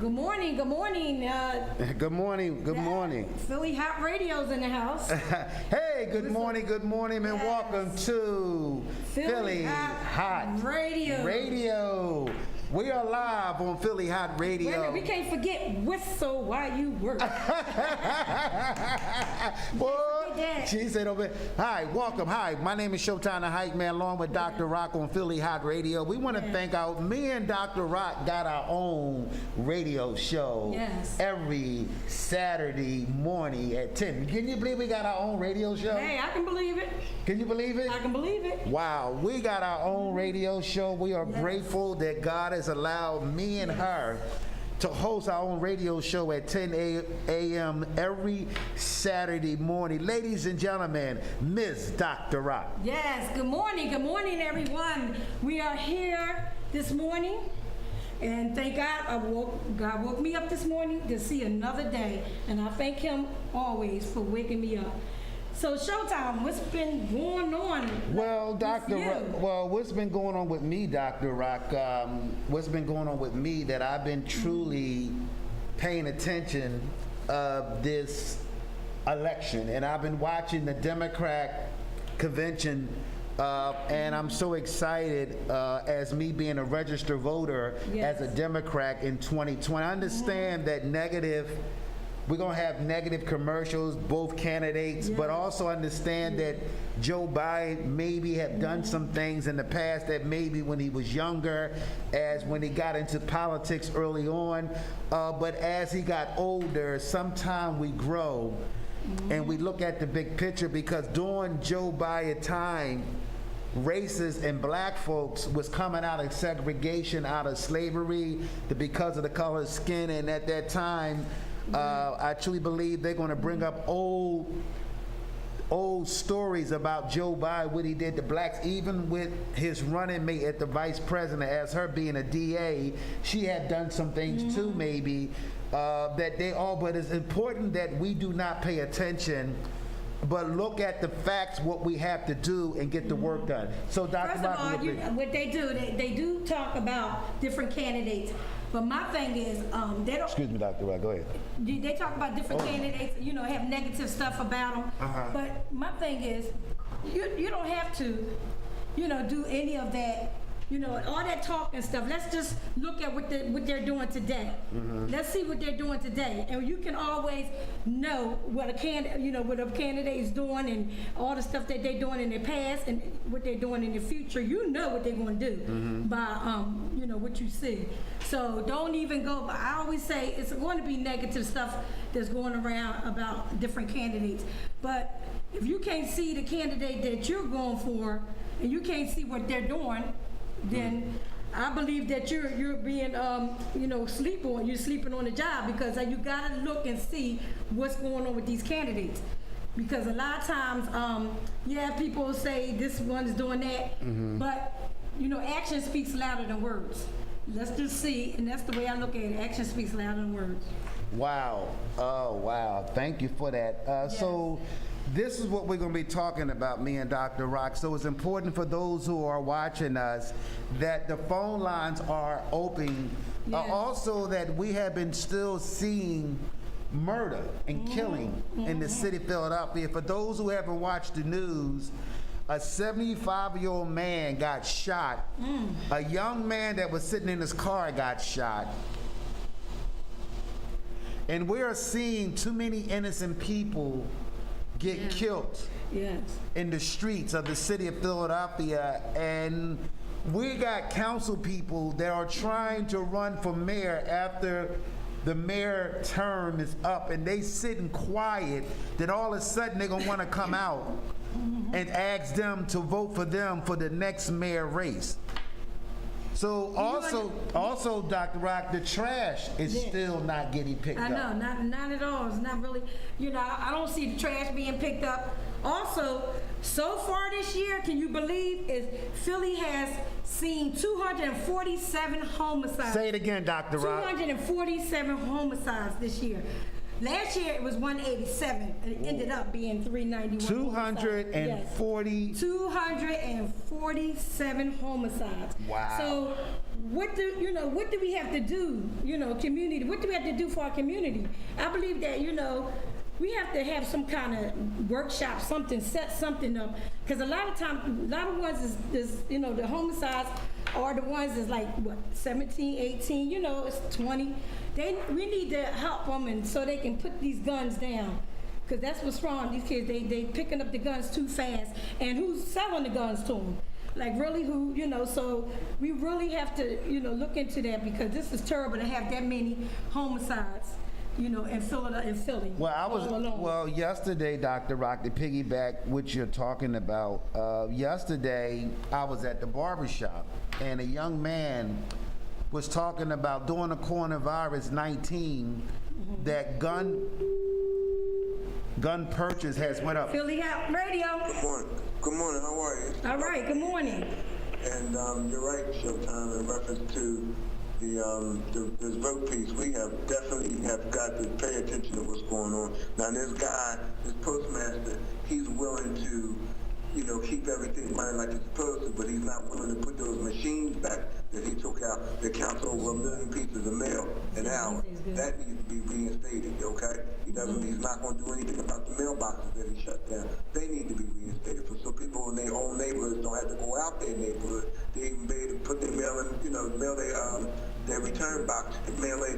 Good morning, good morning. Good morning. Philly Hott Radio's in the house. Hey, good morning, and welcome to Philly Hott Radio. We are live on Philly Hott Radio. Wait a minute, we can't forget whistle while you work. Boy, she said over here. Hi, welcome. Hi, my name is Showtime the Hype Man, along with Dr. Rock on Philly Hott Radio. We want to thank me and Dr. Rock got our own radio show every Saturday morning at 10. Can you believe we got our own radio show? Hey, I can believe it. Can you believe it? I can believe it. Wow, we got our own radio show. We are grateful that God has allowed me and her to host our own radio show at 10 a.m. every Saturday morning. Ladies and gentlemen, Miss Dr. Rock. Yes, good morning, everyone. We are here this morning, and thank God, God woke me up this morning to see another day, and I thank Him always for waking me up. So, Showtime, what's been going on? Well, Dr. Rock, what's been going on with me, Dr. Rock? What's been going on with me that I've been truly paying attention of this election, and I've been watching the Democrat convention, and I'm so excited as me being a registered voter as a Democrat in 2020. I understand that we're going to have negative commercials, both candidates, but also understand that Joe Biden maybe have done some things in the past that maybe when he was younger, as when he got into politics early on, but as he got older, sometimes we grow and we look at the big picture, because during Joe Biden's time, racists and black folks was coming out of segregation, out of slavery, because of the color of skin, and at that time, I truly believe they're going to bring up old stories about Joe Biden, what he did to blacks, even with his running mate at the vice president, as her being a DA, she had done some things too, maybe, but it's important that we do not pay attention, but look at the facts, what we have to do, and get the work done. So, Dr. First of all, what they do talk about different candidates. But my thing is, they don't. Excuse me, Dr. Rock, go ahead. They talk about different candidates, have negative stuff about them. But my thing is, you don't have to, do any of that. All that talk and stuff. Let's just look at what they're doing today. Let's see what they're doing today, and you can always know what a candidate is doing, and all the stuff that they're doing in their past and what they're doing in the future. You know what they're going to do by what you see. So don't even go. But I always say it's going to be negative stuff that's going around about different candidates. But if you can't see the candidate that you're going for, and you can't see what they're doing, then I believe that you're being you're sleeping on the job, because you gotta look and see what's going on with these candidates, because a lot of times people say this one's doing that, but action speaks louder than words. Let's just see, and that's the way I look at it. Action speaks louder than words. Wow. Oh, wow. Thank you for that. So this is what we're going to be talking about, me and Dr. Rock. So it's important for those who are watching us that the phone lines are open. Also that we have been still seeing murder and killing in the city of Philadelphia. For those who haven't watched the news, a 75-year-old man got shot. A young man that was sitting in his car got shot. And we are seeing too many innocent people get killed in the streets of the city of Philadelphia. And we got council people that are trying to run for mayor after the mayor term is up, and they sitting quiet, then all of a sudden they're going to want to come out and ask them to vote for them for the next mayor race. So also, Dr. Rock, the trash is still not getting picked up. I know, not at all. It's not really, I don't see the trash being picked up. Also, so far this year, can you believe Philly has seen 247 homicides. Say it again, Dr. Rock. 247 homicides this year. Last year it was 187, and it ended up being 391. 240. 247 homicides. Wow. So what do we have to do? Community. What do we have to do for our community? I believe that we have to have some kind of workshop, set something up, because a lot of ones is the homicides are the ones that's like 17, 18, it's 20. We need to help them, and so they can put these guns down, because that's what's wrong. These kids, they picking up the guns too fast, and who's selling the guns to them? Like really, who? So we really have to look into that, because this is terrible to have that many homicides. In Philly. Well, yesterday, Dr. Rock, to piggyback what you're talking about, yesterday I was at the barbershop, and a young man was talking about during the coronavirus 19 that gun purchase has went up. Philly Hott Radio. Good morning. Good morning. How are you? All right. Good morning. And you're right, Showtime, in reference to this vote piece. We definitely have got to pay attention to what's going on. Now, this guy, this postmaster, he's willing to, keep everything running like it's supposed to, but he's not willing to put those machines back that he took out that counts over 1 million pieces of mail an hour. That needs to be reinstated, okay? He's not going to do anything about the mailboxes that he shut down. They need to be reinstated so people in their own neighborhoods don't have to go out their neighborhood. They even be able to put their mail in, mail their return box, mail their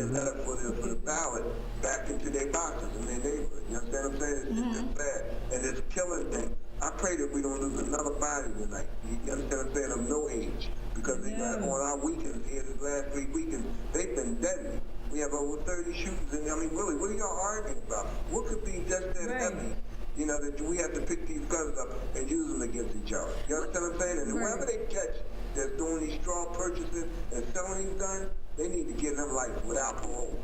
letter for the ballot back into their boxes in their neighborhood. You understand what I'm saying? It's just bad. And it's killing things. I pray that we don't lose another body tonight. You understand what I'm saying? Of no age. Because they got on our weekends here, this last 3 weekends, they've been deadly. We have over 30 shootings. And really, what are y'all arguing about? What could be just that heavy? That we have to pick these guns up and use them against each other. You understand what I'm saying? And wherever they catch that's doing these straw purchases and selling these guns, they need to get them life without parole.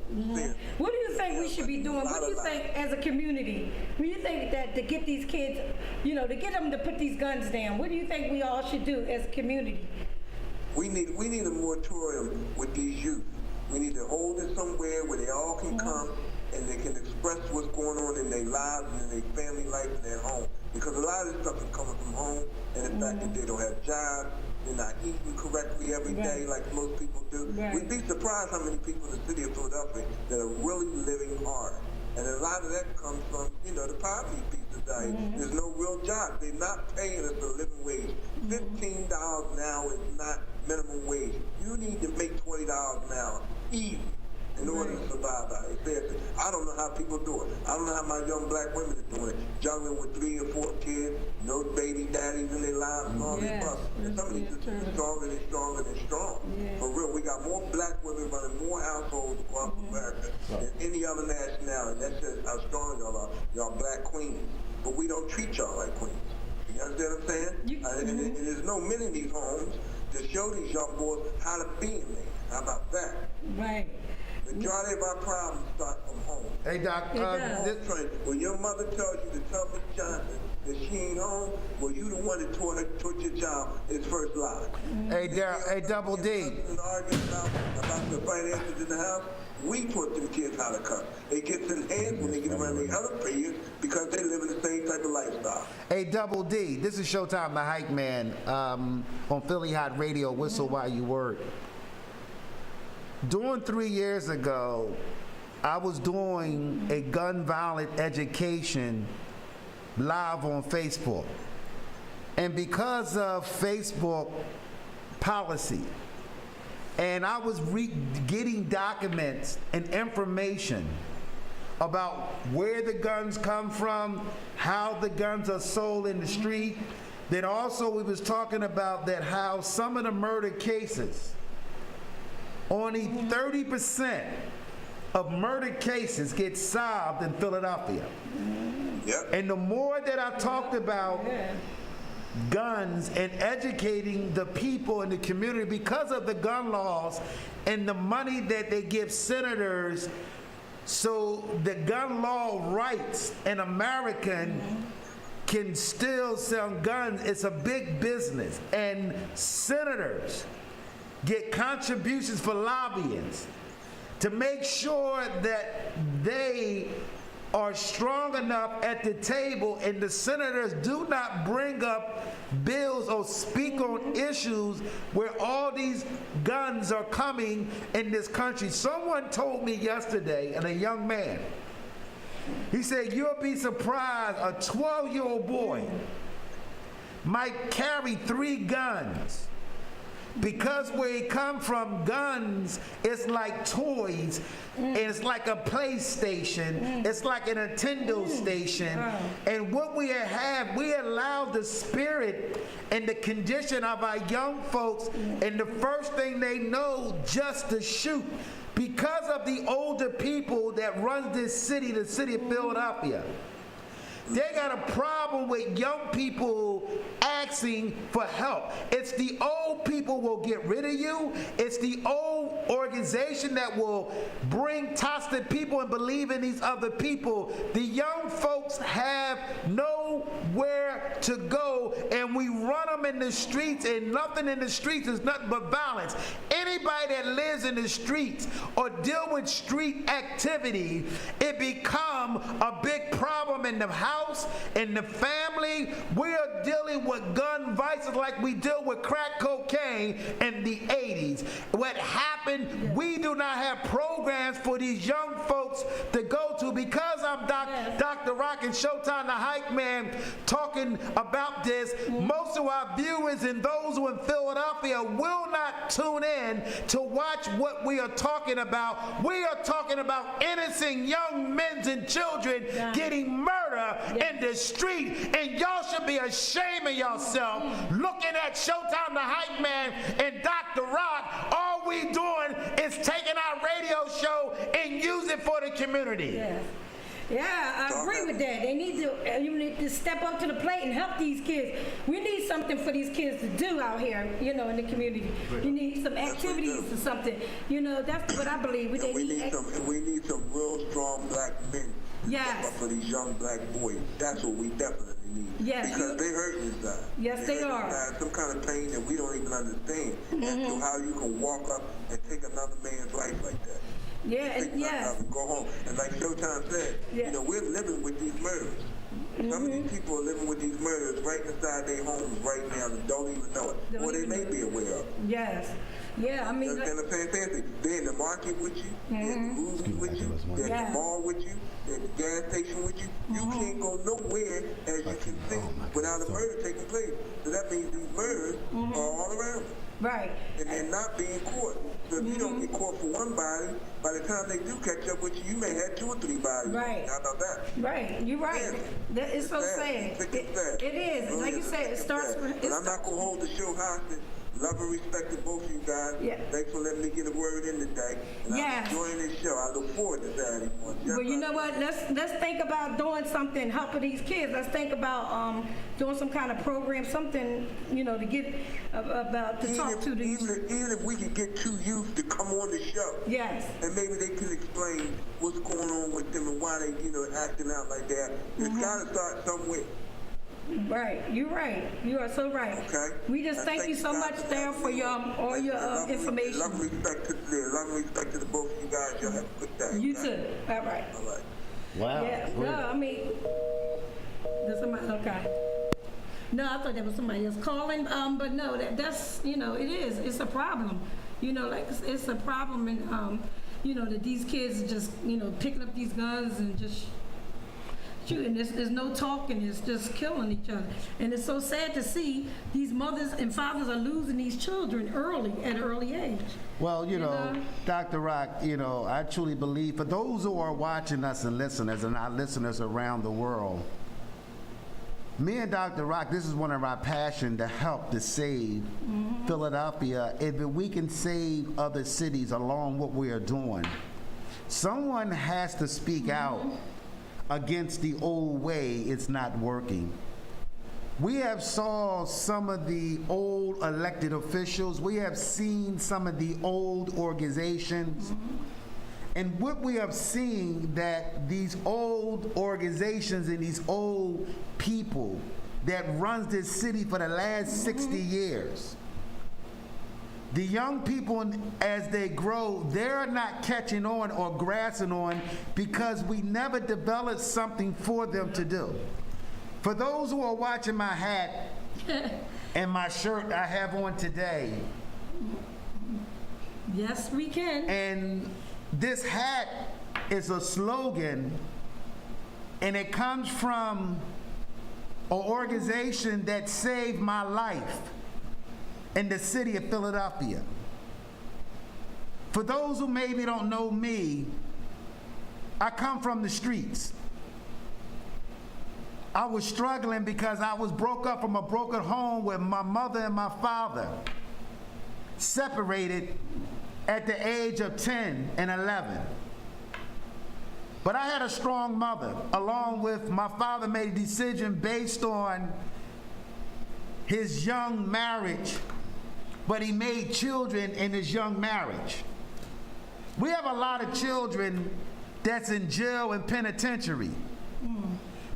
What do you think we should be doing? What do you think as a community? What do you think that to get these kids, to get them to put these guns down, what do you think we all should do as a community? We need a moratorium with these youth. We need to hold it somewhere where they all can come and they can express what's going on in their lives and in their family life and their home. Because a lot of this stuff is coming from home, and the fact that they don't have jobs, they're not eating correctly every day like most people do. We'd be surprised how many people in the city of Philadelphia that are really living hard. And a lot of that comes from, the poverty piece of diet. There's no real job. They're not paying us a living wage. $15 an hour is not minimum wage. You need to make $20 an hour easy in order to survive out here. I don't know how people do it. I don't know how my young black women are doing it. Juggling with 3 or 4 kids, no baby daddies in their lives, and all this stuff. And some of these are stronger and stronger and strong. For real, we got more black women running more households across America than any other nationality. That says how strong y'all are. Y'all black queens. But we don't treat y'all like queens. You understand what I'm saying? And there's no men in these homes to show these young boys how to be a man. How about that? Right. The majority of our problems start from home. Hey, Doc. When your mother tells you to tell Miss Johnson that she ain't home, well, you the one that taught your child his first lie. Hey, Double D. Arguing about the finances in the house. We taught them kids how to cut. It gets enhanced when they get around the other kids because they live in the same type of lifestyle. Hey, Double D. This is Showtime, the Hype Man, on Philly Hott Radio. Whistle while you work. During 3 years ago, I was doing a gun violence education live on Facebook. And because of Facebook policy, and I was getting documents and information about where the guns come from, how the guns are sold in the street. Then also we was talking about that how some of the murder cases, only 30% of murder cases get solved in Philadelphia. Yep. And the more that I talked about guns and educating the people in the community because of the gun laws and the money that they give senators, so the gun law rights an American can still sell guns. It's a big business, and senators get contributions for lobbying. to make sure that they are strong enough at the table and the senators do not bring up bills or speak on issues where all these guns are coming in this country. Someone told me yesterday, and a young man, he said, you'll be surprised, a 12-year-old boy might carry 3 guns. Because where he come from, guns, it's like toys, and it's like a PlayStation, it's like a Nintendo station. And what we have, we allow the spirit and the condition of our young folks, and the first thing they know, just to shoot. Because of the older people that run this city, the city of Philadelphia, they got a problem with young people asking for help. It's the old people will get rid of you. It's the old organization that will bring toxic people and believe in these other people. The young folks have nowhere to go, and we run them in the streets, and nothing in the streets is nothing but violence. Anybody that lives in the streets or deal with street activity, it become a big problem in the house, in the family. We are dealing with gun vices like we deal with crack cocaine in the 80s. What happened, we do not have programs for these young folks to go to. Because I'm Dr. Rock and Showtime the Hype Man talking about this, most of our viewers and those who in Philadelphia will not tune in to watch what we are talking about. We are talking about innocent young men and children getting murdered in the street, and y'all should be ashamed of yourself looking at Showtime the Hype Man and Dr. Rock. All we doing is taking our radio show and use it for the community. Yeah, I agree with that. They need to, you need to step up to the plate and help these kids. We need something for these kids to do out here, you know, in the community. You need some activities or something. You know, that's what I believe. We need some real strong black men. Yes. For these young black boys, that's what we definitely need. Yes. Because they hurt inside. Yes, they are. Some kind of pain that we don't even understand as to how you can walk up and take another man's life like that. Yeah, and go home. And like Showtime said, you know, we're living with these murders. Some of these people are living with these murders right inside their homes right now and don't even know it. Or they may be aware of it. Yes. Yeah, I mean, you understand what I'm saying? They're in the market with you, they're in the movies with you, they're in the mall with you, they're at the gas station with you. You can't go nowhere, as you can see, without a murder taking place. So that means these murders are all around us. Right. And they're not being caught. So if you don't get caught for one body, by the time they do catch up with you, you may have 2 or 3 bodies. Right. How about that? Right. You're right. It's so sad. It is. Like you said, it starts with... But I'm not going to hold the show hostage. Love and respect to both of you guys. Yeah. Thanks for letting me get a word in today. And I'm enjoying this show. I look forward to Saturday morning. Well, you know what? Let's think about doing something, helping these kids. Let's think about doing some kind of program, something, you know, to get about to talk to these. Even if we could get 2 youth to come on the show. Yes. And maybe they could explain what's going on with them and why they, you know, acting out like that. It's got to start somewhere. Right, you're right. You are so right. Okay. We just thank you so much, Darryl, for your all your information. Love and respect to the both of you guys. Y'all have a good day. You too. All right. All right. Wow. Yeah. No, I mean, there's somebody. Okay. No, I thought that was somebody else calling. But no, that's you know, it is. It's a problem. You know, like it's a problem, and you know that these kids are just picking up these guns and just. And there's no talking, it's just killing each other. And it's so sad to see these mothers and fathers are losing these children at an early age. Well, you know, Dr. Rock, you know, I truly believe for those who are watching us and listeners and our listeners around the world, me and Dr. Rock, this is one of our passions to help to save Philadelphia. If we can save other cities along what we are doing, someone has to speak out against the old way. It's not working. We have saw some of the old elected officials. We have seen some of the old organizations. And what we have seen that these old organizations and these old people that runs this city for the last 60 years, the young people, as they grow, they're not catching on or grasping on because we never developed something for them to do. For those who are watching my hat and my shirt I have on today, yes, we can. and this hat is a slogan, and it comes from an organization that saved my life in the city of Philadelphia. For those who maybe don't know me, I come from the streets. I was struggling because I was broke up from a broken home with my mother and my father, separated at the age of 10 and 11. But I had a strong mother, along with my father made a decision based on his young marriage, but he made children in his young marriage. We have a lot of children that's in jail and penitentiary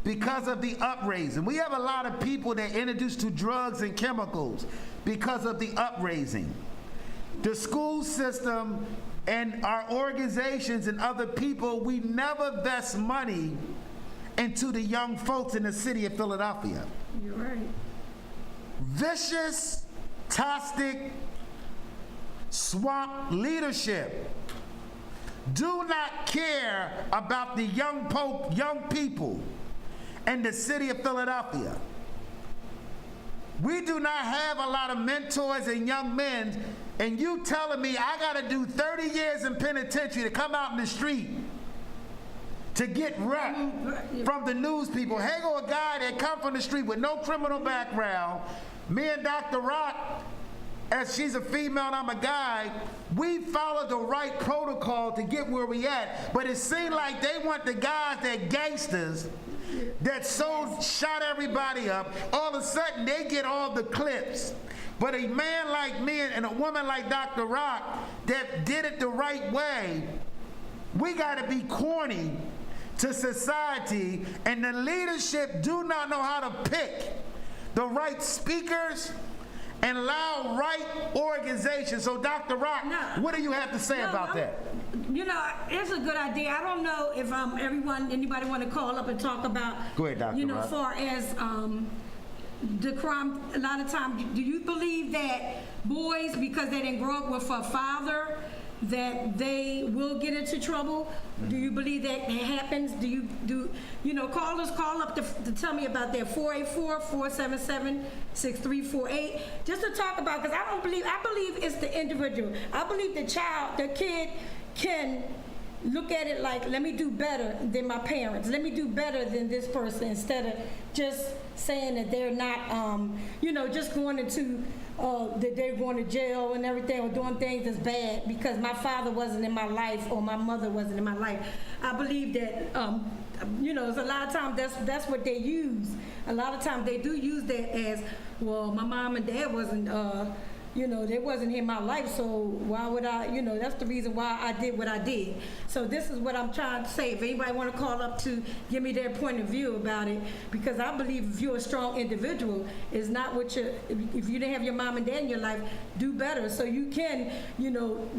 because of the upraising. We have a lot of people that introduced to drugs and chemicals because of the upraising. The school system and our organizations and other people, we never invest money into the young folks in the city of Philadelphia. You're right. Vicious, toxic, swamp leadership do not care about the young people in the city of Philadelphia. We do not have a lot of mentors and young men, and you telling me I got to do 30 years in penitentiary to come out in the street to get rep from the news people. Here go a guy that come from the street with no criminal background. Me and Dr. Rock, as she's a female and I'm a guy, we followed the right protocol to get where we at. But it seemed like they want the guys that gangsters that shot everybody up, all of a sudden they get all the clips. But a man like me and a woman like Dr. Rock that did it the right way, we got to be corny to society, and the leadership do not know how to pick the right speakers and allow right organizations. So Dr. Rock, what do you have to say about that? You know, it's a good idea. I don't know if anybody want to call up and talk about, go ahead, Dr. you know, Rock. as far as the crime. A lot of times, do you believe that boys, because they didn't grow up with a father, that they will get into trouble? Do you believe that happens? Callers call up to tell me about that. 484-477-6348, just to talk about, because I believe it's the individual. I believe the kid can look at it like, let me do better than my parents, let me do better than this person, instead of just saying that they're not, just going into that they're going to jail and everything, or doing things that's bad because my father wasn't in my life or my mother wasn't in my life. I believe that, there's a lot of times that's what they use. A lot of times they do use that as, well, my mom and dad wasn't, they wasn't in my life, so why would I, that's the reason why I did what I did. So this is what I'm trying to say. If anybody want to call up to give me their point of view about it, because I believe if you're a strong individual, it's not what if you didn't have your mom and dad in your life, do better so you can,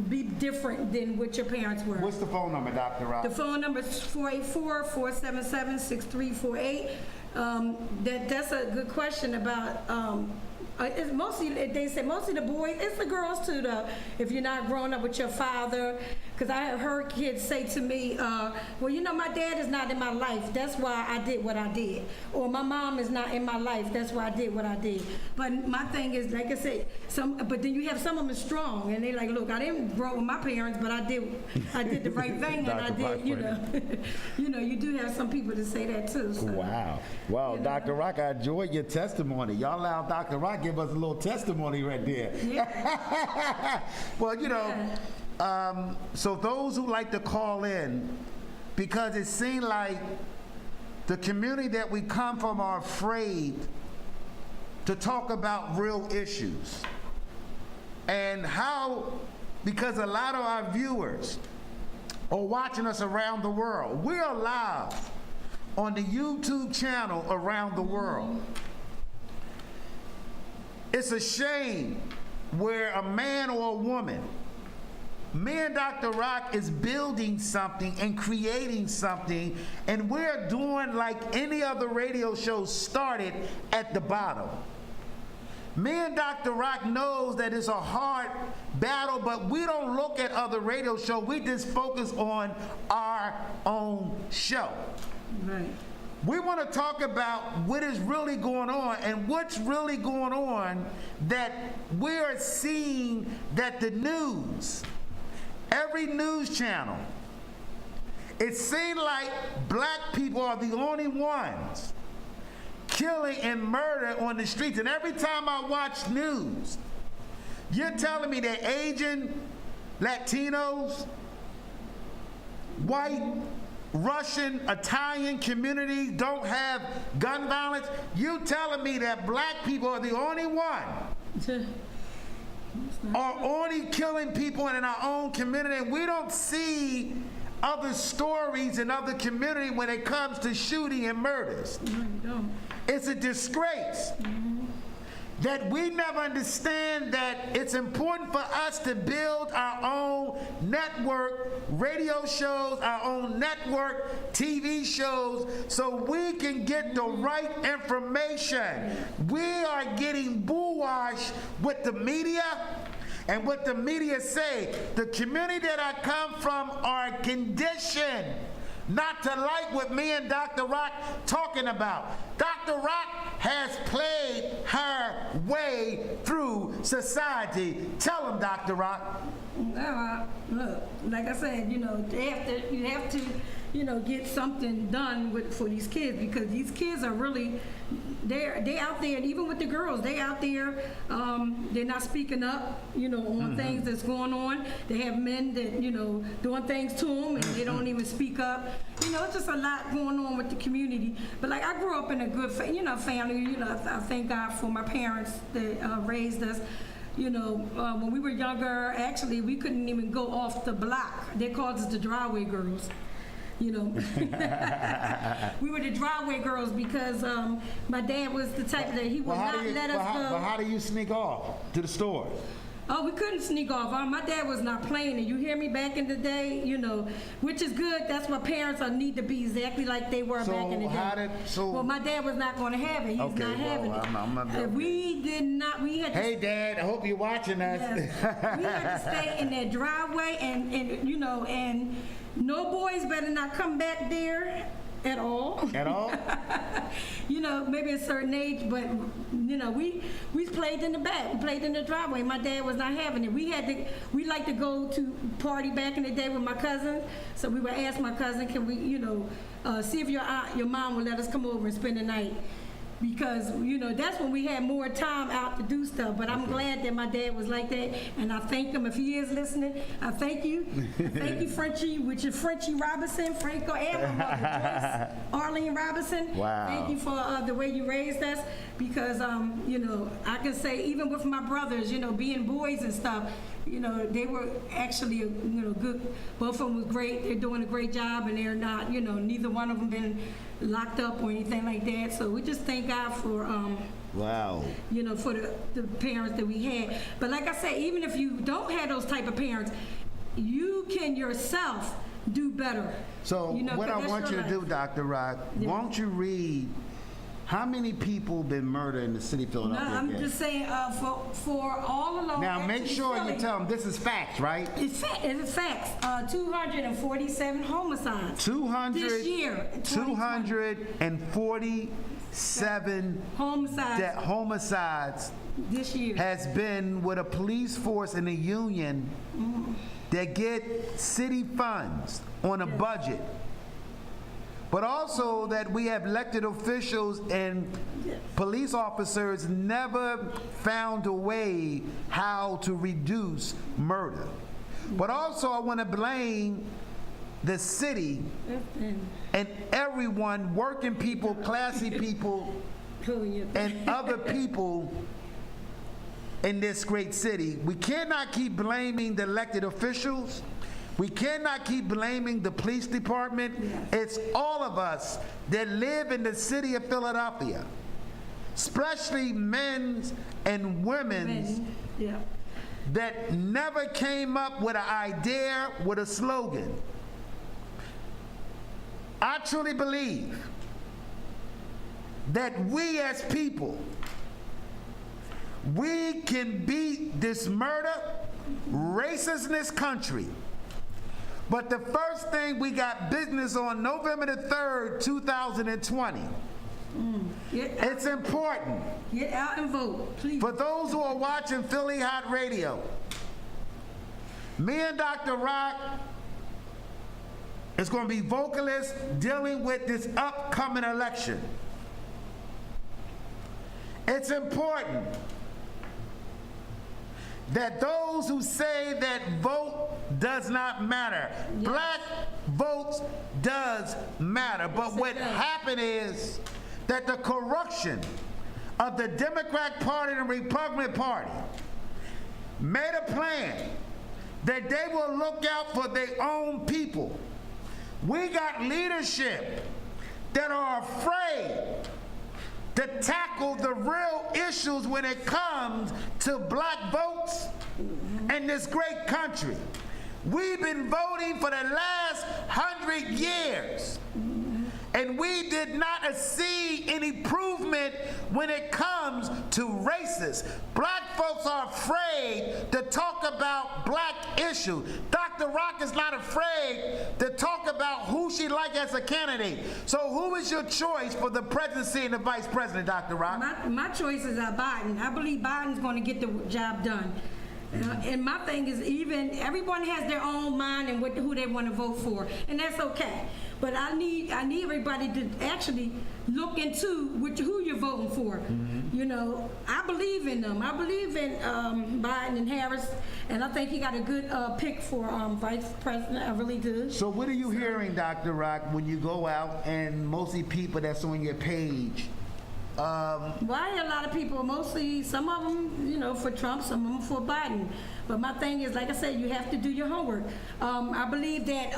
be different than what your parents were. What's the phone number, Dr. Rock? The phone number is 484-477-6348. That's a good question about, it's mostly, they say mostly the boys, it's the girls too, though, if you're not growing up with your father. Because I have heard kids say to me, my dad is not in my life, that's why I did what I did. Or my mom is not in my life, that's why I did what I did. But my thing is, like I said, but then you have some of them strong, and they like, look, I didn't grow up with my parents, but I did the right thing, and I did, you do have some people that say that too. So, wow. Well, Dr. Rock, I enjoyed your testimony. Y'all allow Dr. Rock give us a little testimony right there. Yeah. Well, so those who like to call in, because it seems like the community that we come from are afraid to talk about real issues. And because a lot of our viewers are watching us around the world. We're live on the YouTube channel around the world. It's a shame where a man or a woman, me and Dr. Rock is building something and creating something, and we're doing like any other radio show started at the bottom. Me and Dr. Rock knows that it's a hard battle, but we don't look at other radio shows. We just focus on our own show. Right. We want to talk about what is really going on, and what's really going on that we are seeing that the news, every news channel, it seems like black people are the only ones killing and murder on the streets. And every time I watch news, you're telling me that Asian, Latinos, white, Russian, Italian communities don't have gun violence? You telling me that black people are the only one are only killing people in our own community, and we don't see other stories in other communities when it comes to shooting and murders? No, you don't. It's a disgrace that we never understand that it's important for us to build our own network radio shows, our own network TV shows, so we can get the right information. We are getting bullwashed with the media. And what the media say, the community that I come from are conditioned not to like what me and Dr. Rock talking about. Dr. Rock has played her way through society. Tell him, Dr. Rock. Look, like I said, you have to, get something done for these kids, because these kids are really, they out there, and even with the girls, they out there, they're not speaking up, on things that's going on. They have men that, doing things to them, and they don't even speak up. It's just a lot going on with the community. But like, I grew up in a good, family. I thank God for my parents that raised us. When we were younger, actually, we couldn't even go off the block. They called us the driveway girls. We were the driveway girls because my dad was the type that he would not let us go. But how do you sneak off to the store? Oh, we couldn't sneak off. My dad was not playing it. You hear me? Back in the day, which is good. That's why parents need to be exactly like they were back in the day. Well, my dad was not going to have it. He's not having it. We did not. We had. Hey, Dad. I hope you're watching us. Yes. We had to stay in that driveway, and no boys better not come back there at all. At all? Maybe a certain age, but we played in the back. We played in the driveway. My dad was not having it. We like to go to party back in the day with my cousins. So we would ask my cousin, can we, see if your mom would let us come over and spend the night. Because, that's when we had more time out to do stuff. But I'm glad that my dad was like that. And I thank him. If he is listening, I thank you. I thank you, Frenchie, which is Frenchie Robinson, Franco, and my mother, Joyce, Arlene Robinson. Wow. Thank you for the way you raised us. Because, I can say, even with my brothers, being boys and stuff, they were actually, good. Both of them was great. They're doing a great job, and they're not, neither one of them been locked up or anything like that. So we just thank God for, wow. For the parents that we had. But like I said, even if you don't have those type of parents, you can yourself do better. So what I want you to do, Dr. Rock, won't you read how many people been murdered in the city of Philadelphia? No, I'm just saying for all along. Now make sure you tell them this is facts, right? It's facts. 247 homicides. 200 this year. 247 homicides this year has been with a police force and a union that get city funds on a budget. But also that we have elected officials and police officers never found a way how to reduce murder. But also I want to blame the city and everyone, working people, classy people, and other people in this great city. We cannot keep blaming the elected officials. We cannot keep blaming the police department. It's all of us that live in the city of Philadelphia, especially men's and women's that never came up with an idea, with a slogan. I truly believe that we as people, we can beat this murder, racist in this country. But the first thing we got business on November the 3rd, 2020. It's important. Get out and vote, please. For those who are watching Philly Hot Radio, me and Dr. Rock is going to be vocalists dealing with this upcoming election. It's important that those who say that vote does not matter, black votes does matter. But what happened is that the corruption of the Democrat Party and Republican Party made a plan that they will look out for their own people. We got leadership that are afraid to tackle the real issues when it comes to black votes in this great country. We've been voting for the last 100 years, and we did not see any improvement when it comes to racists. Black folks are afraid to talk about black issues. Dr. Rock is not afraid to talk about who she'd like as a candidate. So who is your choice for the presidency and the vice president, Dr. Rock? My choices are Biden. I believe Biden's going to get the job done. And my thing is, even everyone has their own mind and who they want to vote for, and that's okay. But I need everybody to actually look into who you're voting for. You know, I believe in them. I believe in Biden and Harris, and I think he got a good pick for vice president. I really do. So what are you hearing, Dr. Rock, when you go out and mostly people that's on your page? Well, I hear a lot of people, mostly some of them, you know, for Trump, some of them for Biden. But my thing is, like I said, you have to do your homework. I believe that,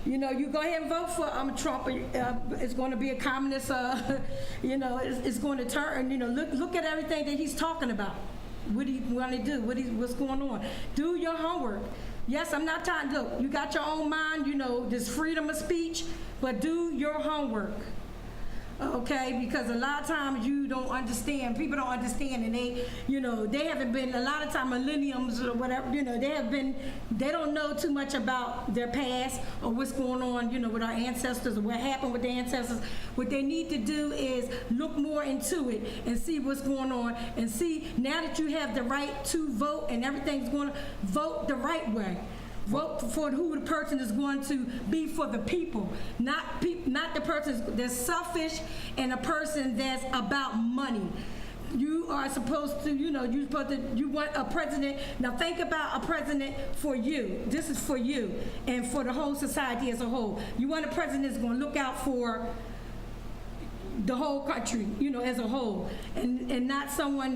you know, you go ahead and vote for Trump. It's going to be a communist. You know, it's going to turn. You know, look at everything that he's talking about. What do you want to do? What's going on? Do your homework. Yes, I'm not trying. Look, you got your own mind. You know, there's freedom of speech, but do your homework. Okay, because a lot of times you don't understand, people don't understand, and they, you know, they haven't been, a lot of time millenniums or whatever, you know, they don't know too much about their past or what's going on, you know, with our ancestors or what happened with their ancestors. What they need to do is look more into it and see what's going on, and see, now that you have the right to vote and everything's going to vote the right way. Vote for who the person is going to be for the people, not the person that's selfish and a person that's about money. You are supposed to, you know, you want a president. Now think about a president for you. This is for you and for the whole society as a whole. You want a president that's going to look out for the whole country, you know, as a whole, and not someone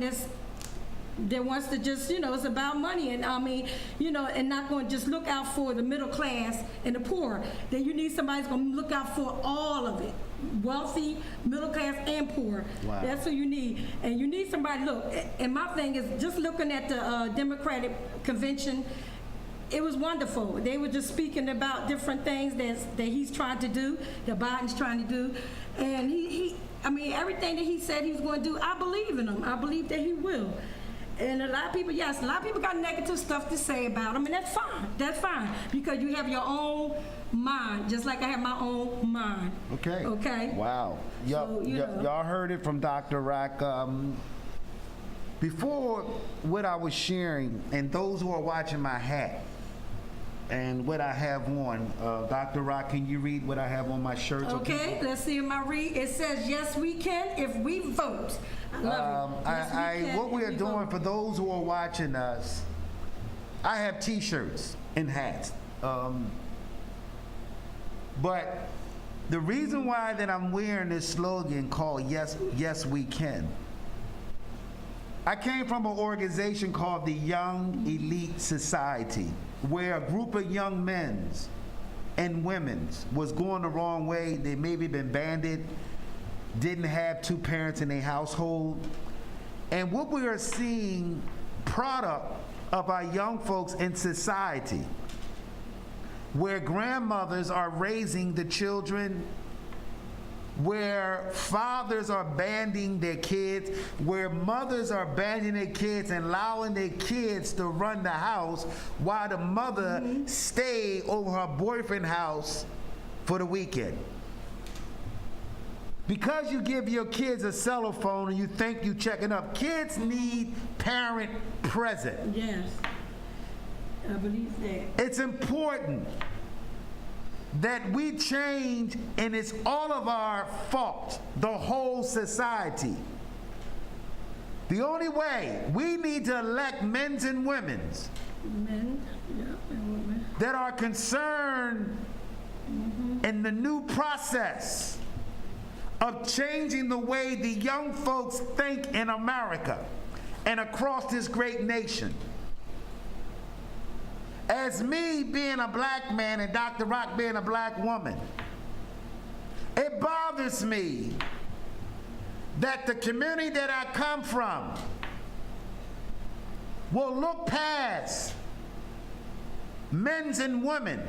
that wants to just, you know, it's about money, and I mean, you know, and not going to just look out for the middle class and the poor. Then you need somebody who's going to look out for all of it, wealthy, middle class, and poor. Wow. That's what you need. And you need somebody, look, and my thing is just looking at the Democratic convention, it was wonderful. They were just speaking about different things that he's trying to do, that Biden's trying to do, and I mean, everything that he said he was going to do, I believe in him. I believe that he will. And a lot of people, yes, a lot of people got negative stuff to say about them, and that's fine. That's fine, because you have your own mind, just like I have my own mind. Okay. Okay. Wow. Y'all heard it from Dr. Rock. Before what I was sharing, and those who are watching my hat and what I have on, Dr. Rock, can you read what I have on my shirt? Okay, let's see if I read. It says, "Yes, we can if we vote." I love it. Yes, what we are doing for those who are watching us, I have T-shirts and hats. But the reason why that I'm wearing this slogan called "Yes, Yes, We Can," I came from an organization called the Young Elite Society, where a group of young men and women was going the wrong way. They maybe been banded, didn't have two parents in their household. And what we are seeing product of our young folks in society, where grandmothers are raising the children, where fathers are abandoning their kids, where mothers are abandoning their kids and allowing their kids to run the house while the mother stay over her boyfriend's house for the weekend. Because you give your kids a cell phone and you think you checking up, kids need parent present. Yes, I believe that. It's important that we change, and it's all of our fault, the whole society. The only way, we need to elect men and women Men, yeah, and women. that are concerned in the new process of changing the way the young folks think in America and across this great nation. As me being a black man and Dr. Rock being a black woman, it bothers me that the community that I come from will look past men and women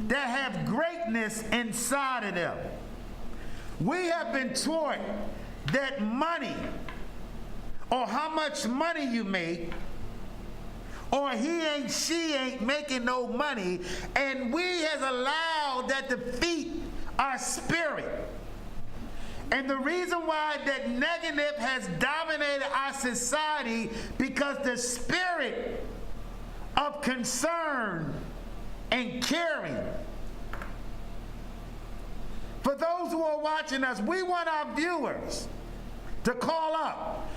that have greatness inside of them. We have been taught that money, or how much money you make, or she ain't making no money, and we has allowed that to defeat our spirit. And the reason why that negative has dominated our society, because the spirit of concern and caring. For those who are watching us, we want our viewers to call up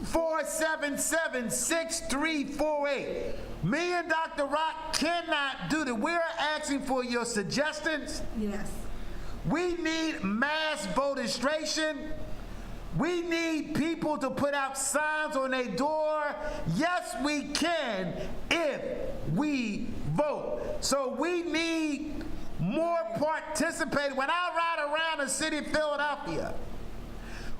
484-477-6348. Me and Dr. Rock cannot do that. We're asking for your suggestions. Yes. We need mass votestration. We need people to put out signs on their door. Yes, we can if we vote. So we need more participation. When I ride around the city of Philadelphia,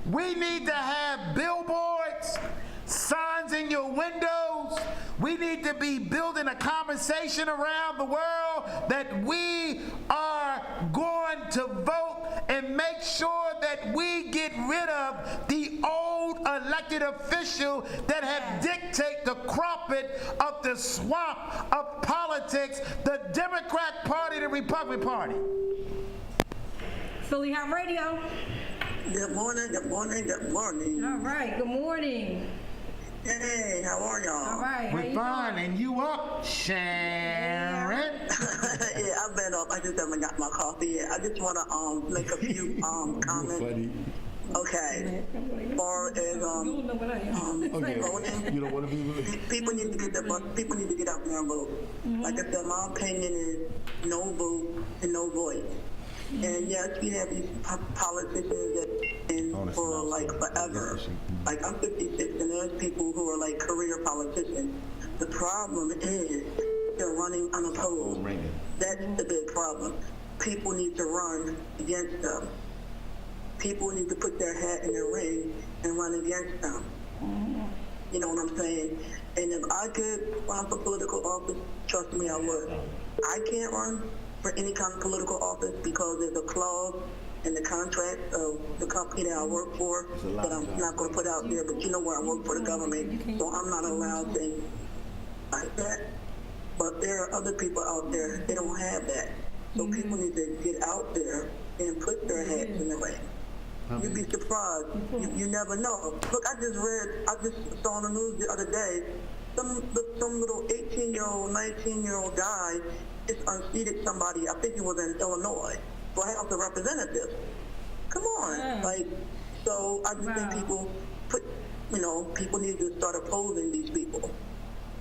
we need to have billboards, signs in your windows. We need to be building a conversation around the world that we are going to vote, and make sure that we get rid of the old elected official that have dictated the carpet of the swamp of politics, the Democrat Party, the Republican Party. Philly Hot Radio. Good morning, good morning, good morning. All right, good morning. Hey, how are y'all? All right, how We're you fine, doing? and you up, Sharon? Yeah, I've been up. I just haven't got my coffee yet. I just want to make a few comments. Okay. Or as voting, You don't want to be people need to get people need to get out there and vote. Like I said, my opinion is no vote and no voice. And yes, we have these politicians that been for like forever. Like I'm 56, and there's people who are like career politicians. The problem is they're running unopposed. That's the big problem. People need to run against them. People need to put their hat in the ring and run against them. You know what I'm saying? And if I could run for political office, trust me, I would. I can't run for any kind of political office because there's a clause in the contract of the company that I work for that I'm not going to put out there, but you know where I work for the government, so I'm not allowed things like that. But there are other people out there, they don't have that. So people need to get out there and put their hats in the ring. You'd be surprised. You never know. Look, I just saw on the news the other day, some little 18-year-old, 19-year-old guy just unseated somebody. I think he was in Illinois for House of Representatives. Come on, so I just think people people need to start opposing these people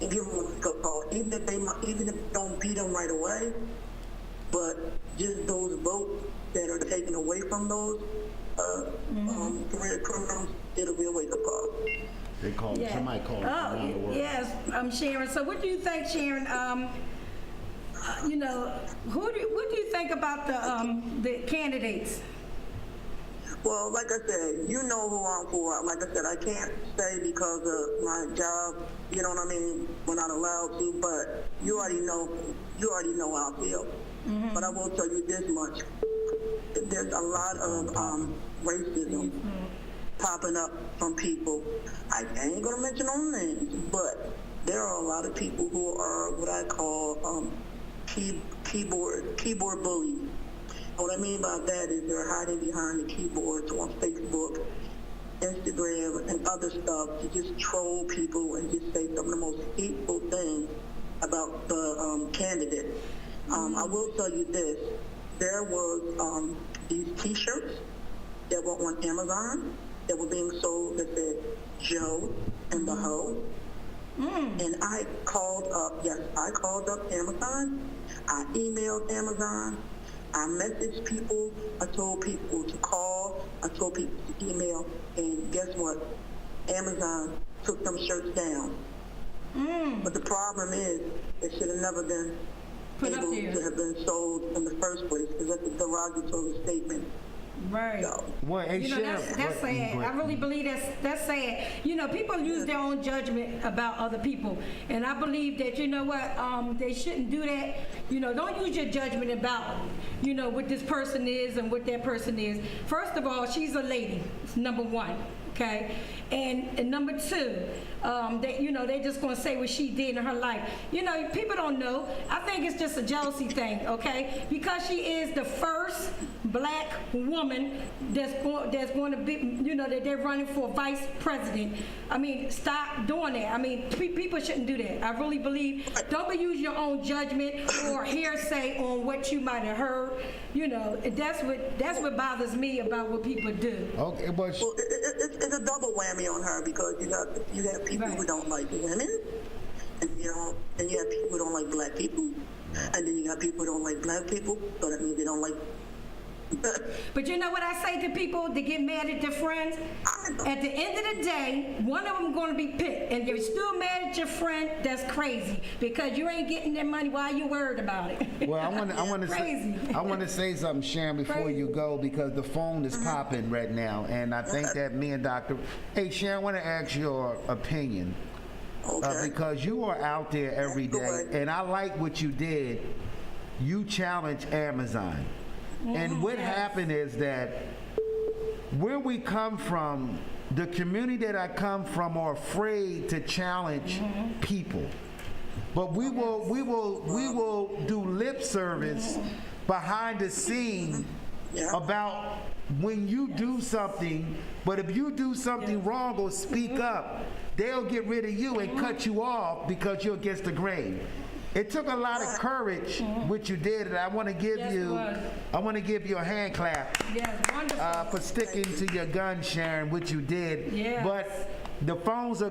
and give them a wake-up call, even if they don't beat them right away, but just those votes that are taken away from those career criminals, it'll be a wake-up call. They call it, somebody call it around the world. Yes, Sharon. So what do you think, Sharon? What do you think about the candidates? Well, like I said, you know who I'm for. Like I said, I can't say because of my job, you know what I mean, we're not allowed to, but you already know how I feel. But I will tell you this much. There's a lot of racism popping up from people. I ain't going to mention no names, but there are a lot of people who are what I call keyboard bullies. And what I mean by that is they're hiding behind the keyboards on Facebook, Instagram, and other stuff to just troll people and just say some of the most hateful things about the candidate. I will tell you this. There was these T-shirts that were on Amazon that were being sold that said Joe and the Hoe. And I called up Amazon. I emailed Amazon. I messaged people. I told people to call. I told people to email. And guess what? Amazon took them shirts down. But the problem is, it should have never been able to have been sold in the first place because that's a derogatory statement. Right. So, Well, hey, You know, that's sad. I really believe that's sad. You know, people use their own judgment about other people. And I believe that, you know what, they shouldn't do that. You know, don't use your judgment about, you know, what this person is and what that person is. First of all, she's a lady, number one. Okay, and number two, you know, they're just gonna say what she did in her life. You know, people don't know. I think it's just a jealousy thing, okay? Because she is the first black woman that's going to be, you know, that they're running for vice president. I mean, stop doing that. I mean, people shouldn't do that. I really believe, don't use your own judgment or hearsay on what you might have heard. You know, that's what bothers me about what people do. Okay, but well, it's a double whammy on her because you have people who don't like women, and you have people who don't like black people, and then you got people who don't like black people, so that means they don't like. But you know what I say to people that get mad at their friends? At the end of the day, one of them going to be picked. And if you're still mad at your friend, that's crazy. Because you ain't getting their money. Why are you worried about it? well, I want to say something, Sharon, before you go, because the phone is popping right now, and I think that me and Dr. Hey, Sharon, I want to ask your opinion. Okay. Because you are out there every day, and I like what you did. You challenged Amazon. And what happened is that where we come from, the community that I come from are afraid to challenge people. But we will do lip service behind the scene about when you do something, but if you do something wrong or speak up, they'll get rid of you and cut you off because you're against the grain. It took a lot of courage, what you did, and I want to give you a hand clap for sticking to your gun, Sharon, what you did. Yes. But the phones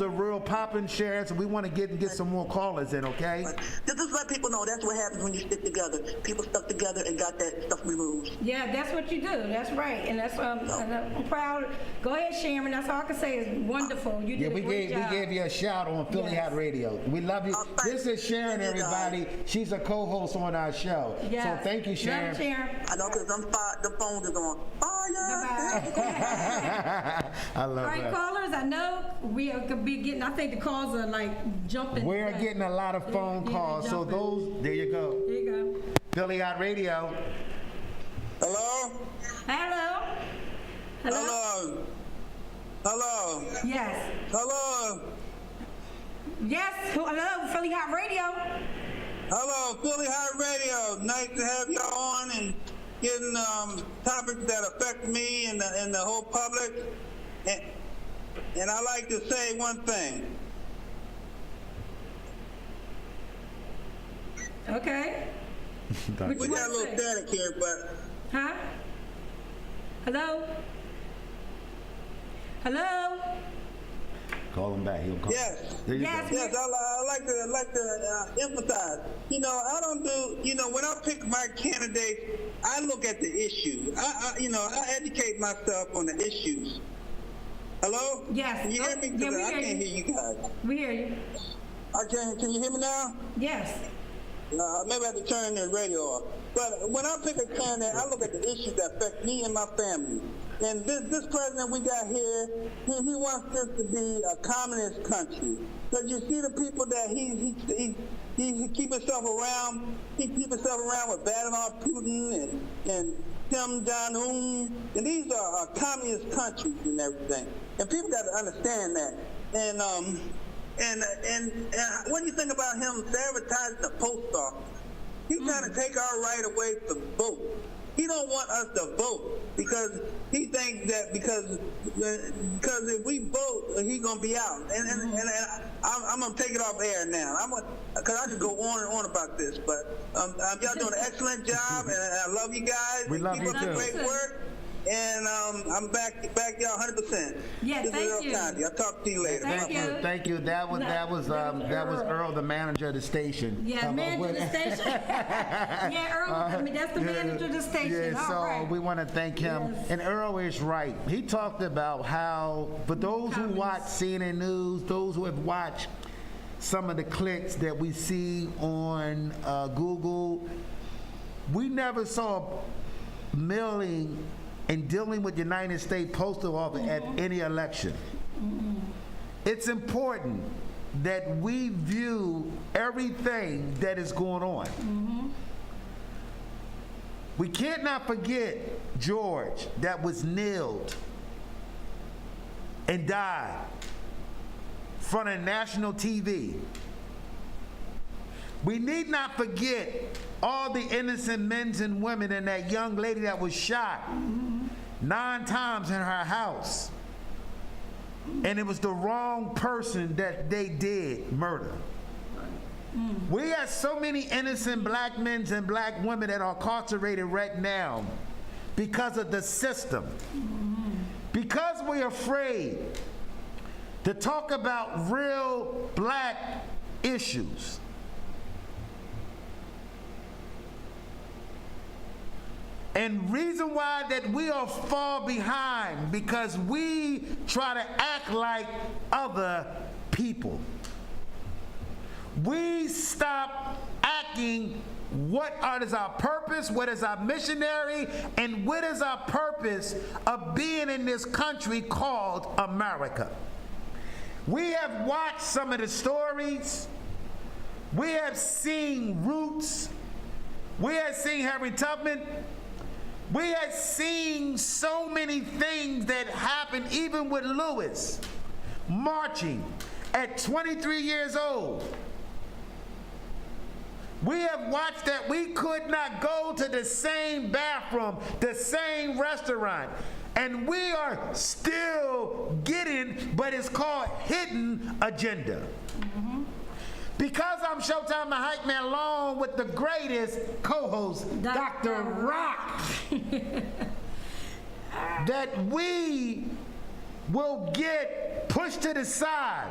are real popping, Sharon, so we want to get some more callers in, okay? Just let people know that's what happens when you stick together. People stuck together and got that stuff removed. Yeah, that's what you do. That's right, and that's and I'm proud. Go ahead, Sharon. That's all I can say is wonderful. You did a great job. We gave you a shout on Philly Hot Radio. We love you. This is Sharon, everybody. She's a co-host on our show. Yes. So thank you, Sharon. Love you, Sharon. I know because the phone is on fire. Bye-bye. I love All right, that. callers, I know we are gonna be getting. I think the calls are like jumping. We're getting a lot of phone calls, so there you go. There you go. Philly Hot Radio. Hello? Hello. Hello? Hello? Yes. Hello? Yes. Hello, Philly Hot Radio. Hello, Philly Hot Radio. Nice to have y'all on and getting topics that affect me and the whole public. And I like to say one thing. Okay. We got a little static here, but... Huh? Hello? Hello? Call him back. He'll call. Yes. There you Yes. go. Yes, I like to emphasize. You know, I don't do. You know, when I pick my candidates, I look at the issue. I educate myself on the issues. Hello? Yes. Can you hear me? Yeah, we I hear can't you. hear you guys. We hear you. Can you hear me now? Yes. Maybe I have to turn the radio off. But when I pick a candidate, I look at the issues that affect me and my family. And this president we got here, he wants this to be a communist country. Because you see the people that he keep himself around. He keep himself around with Vladimir Putin and Kim Jong-un. And these are communist countries and everything. And people got to understand that. And what do you think about him sabotaging the post office? He's trying to take our right away to vote. He don't want us to vote because he thinks that because if we vote, he's gonna be out. And I'm gonna take it off air now. Because I could go on and on about this, but y'all doing an excellent job, and I love you guys. We love Keep you up too. the great work. And I'm back y'all 100%. Yeah, This thank is Earl you. Condi. I'll talk to you later. Thank you. Thank you. That was Earl, the manager of the station. Yeah, manager of the station. Yeah, Earl, I mean, that's the manager of the station. Yeah, All so right. we want to thank him. Yes. And Earl is right. He talked about how, for those who watch CNN News, those who have watched some of the clicks that we see on Google, we never saw mailing and dealing with the United States Postal Office at any election. It's important that we view everything that is going on. We can't not forget George that was nailed and died in front of national TV. We need not forget all the innocent men and women and that young lady that was shot 9 times in her house. And it was the wrong person that they did murder. We have so many innocent black men and black women that are incarcerated right now because of the system. Because we're afraid to talk about real black issues. And reason why that we are far behind, because we try to act like other people. We stop acting what is our purpose, what is our missionary, and what is our purpose of being in this country called America. We have watched some of the stories. We have seen Roots. We have seen Harry Tubman. We have seen so many things that happened, even with Lewis marching at 23 years old. We have watched that we could not go to the same bathroom, the same restaurant, and we are still getting, but it's called hidden agenda. Because I'm Showtime the Hype Man, along with the greatest co-host, Dr. Rock, that we will get pushed to the side.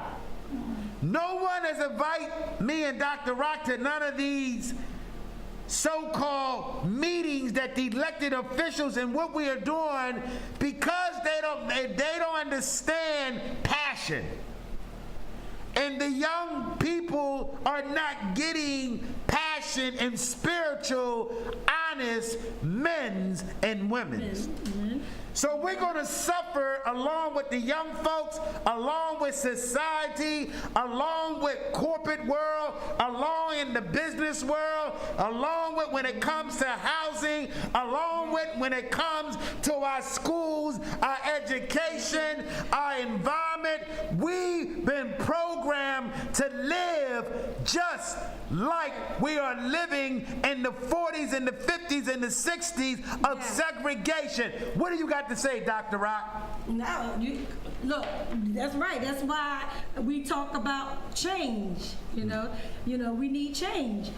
No one has invited me and Dr. Rock to none of these so-called meetings that the elected officials and what we are doing, because they don't understand passion. And the young people are not getting passion and spiritual, honest men's and women's. So we're going to suffer along with the young folks, along with society, along with corporate world, along in the business world, along with when it comes to housing, along with when it comes to our schools, our education, our environment. We've been programmed to live just like we are living in the 40s and the 50s and the 60s of segregation. What do you got to say, Dr. Rock? No, look, that's right. That's why we talk about change. You know, we need change.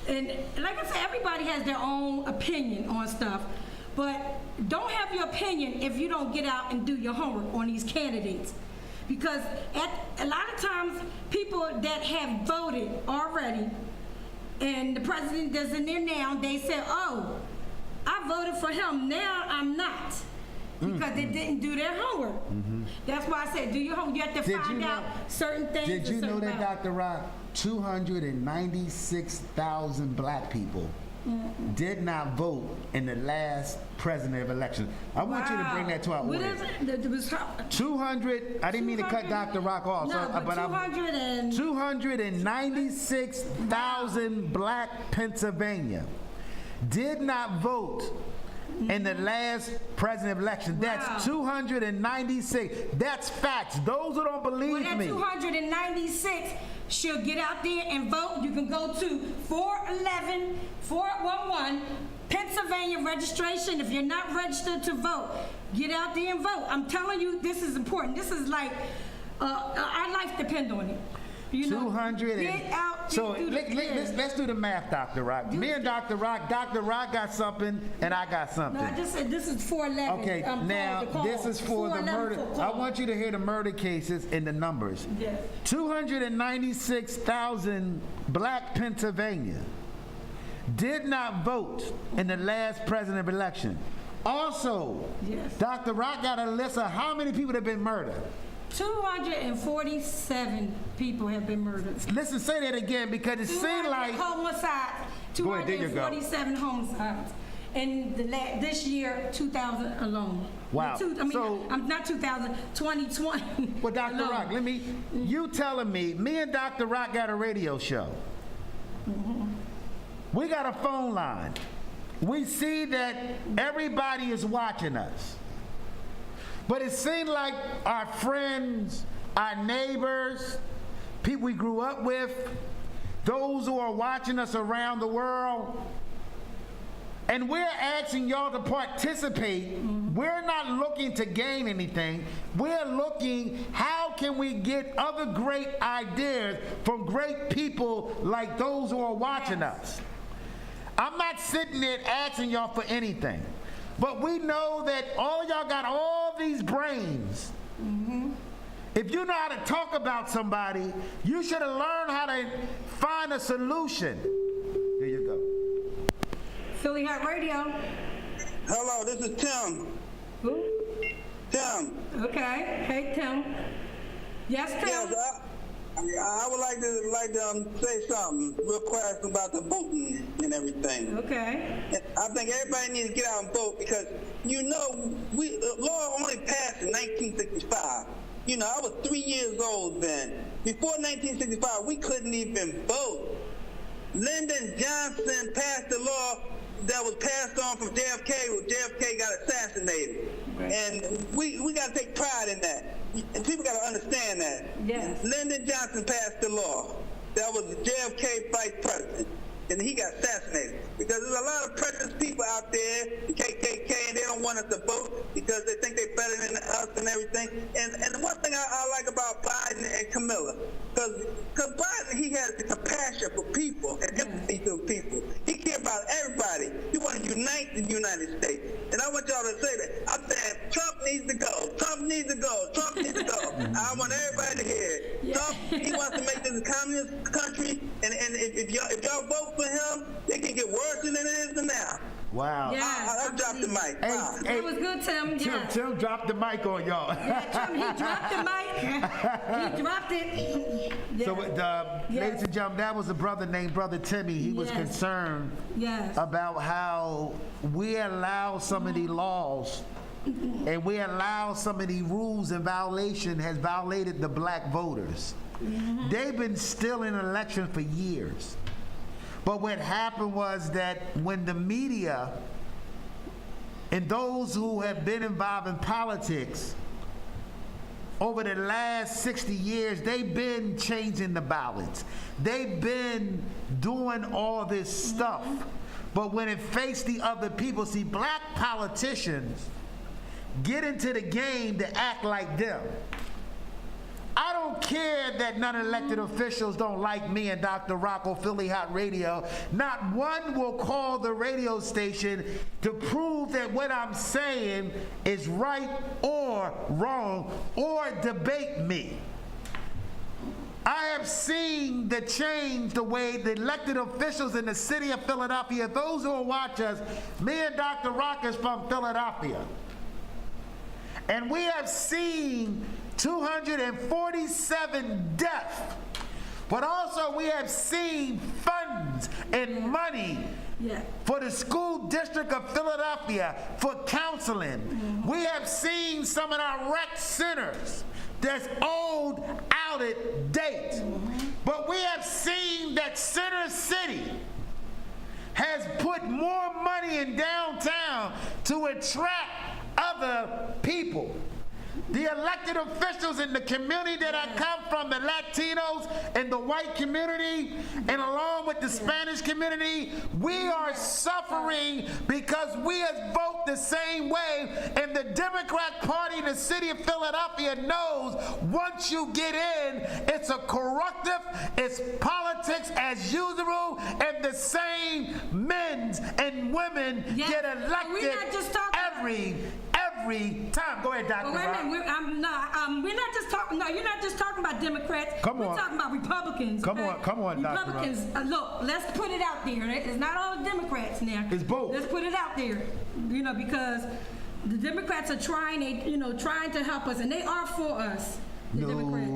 And like I said, everybody has their own opinion on stuff. But don't have your opinion if you don't get out and do your homework on these candidates. Because a lot of times, people that have voted already, and the president that's in there now, they say, oh, I voted for him, now I'm not. Because they didn't do their homework. That's why I said, do your homework. You have to Did you find know- out certain things. Did you and know certain that, values. Dr. Rock, 296,000 black people did not vote in the last president election? I want you to bring that to our What audience. is it? There was 200, I didn't mean to cut 200 Dr. Rock off. No, but 200 and 296,000 black Pennsylvania did not vote in the last president election. Wow. That's 296. That's facts. Those who don't believe Well, that me. 296 should get out there and vote. You can go to 411 Pennsylvania registration. If you're not registered to vote, get out there and vote. I'm telling you, this is important. This is like our life depends on it. You know, 200 get out. So do the- let's do the math, Dr. Rock. Me and Dr. Rock got something and I got something. No, I just said this is 411. Okay, now this is for the 411 murder. for I call. want you to hear the murder cases and the numbers. Yes. 296,000 black Pennsylvania did not vote in the last president election. Also, Yes. Dr. Rock got a list of how many people have been murdered. 247 people have been murdered. Listen, say that again because it seemed like. Homicides. Go ahead, there you go. 247 homicides. In this year, 2000 alone. Wow. So- I'm not 2000, 2020. Well, Dr. alone. Rock, you telling me and Dr. Rock got a radio show. We got a phone line. We see that everybody is watching us. But it seemed like our friends, our neighbors, people we grew up with, those who are watching us around the world, and we're asking y'all to participate. We're not looking to gain anything. We're looking, how can we get other great ideas from great people like those who are watching us? I'm not sitting there asking y'all for anything. But we know that all y'all got all these brains. If you know how to talk about somebody, you should have learned how to find a solution. There you go. Philly Hot Radio. Hello, this is Tim. Who? Tim. Okay. Hey, Tim. Yes, Tim. Yes, I would like to say something real quick about the voting and everything. Okay. I think everybody needs to get out and vote because, you know, law only passed in 1965. You know, I was 3 years old then. Before 1965, we couldn't even vote. Lyndon Johnson passed the law that was passed on from JFK when JFK got assassinated. Right. And we got to take pride in that. And people got to understand that. Yes. Lyndon Johnson passed the law. That was JFK vice president. And he got assassinated. Because there's a lot of precious people out there, the KKK, and they don't want us to vote because they think they're better than us and everything. And the one thing I like about Biden and Camilla, because Biden, he has the compassion for people and empathy for people. He cares about everybody. He wants to unite the United States. And I want y'all to say that. I'm saying Trump needs to go. Trump needs to go. Trump needs to go. I want everybody to hear it. Yeah. Trump, he wants to make this a communist country. And if y'all vote for him, they can get worse than it is now. Wow. Yeah. I dropped the mic. Hey, Wow. That was good, Tim. Yeah. Tim dropped the mic on y'all. Yeah, Tim, he dropped the mic. He dropped it. Yeah. So, ladies and gentlemen, that was a brother named Brother Timmy. He was Yes. concerned Yes. about how we allow some of the laws and we allow some of the rules and violation has violated the black voters. They've been stealing elections for years. But what happened was that when the media and those who have been involved in politics over the last 60 years, they've been changing the ballots. They've been doing all this stuff. But when it faced the other people, see, black politicians get into the game to act like them. I don't care that non-elected officials don't like me and Dr. Rock or Philly Hot Radio. Not one will call the radio station to prove that what I'm saying is right or wrong or debate me. I have seen the change, the way the elected officials in the city of Philadelphia, those who will watch us, me and Dr. Rock is from Philadelphia. And we have seen 247 deaths. But also we have seen funds and money for the school district of Philadelphia for counseling. We have seen some of our rec centers that's old, out of date. But we have seen that Center City has put more money in downtown to attract other people. The elected officials in the community that I come from, the Latinos and the white community, and along with the Spanish community, we are suffering because we have voted the same way, and the Democrat Party in the city of Philadelphia knows once you get in, it's a corruptive, it's politics as usual, and the same men and women get elected every time. Go ahead, Dr. Wait a minute, we're not just talking. No, you're not just talking about Democrats. Come on. We're talking about Republicans. Come on, Dr. Republicans. Look, let's put it out there. It's not all the Democrats now. It's both. Let's put it out there. Because the Democrats are trying to help us, and they are for us. The Democrats.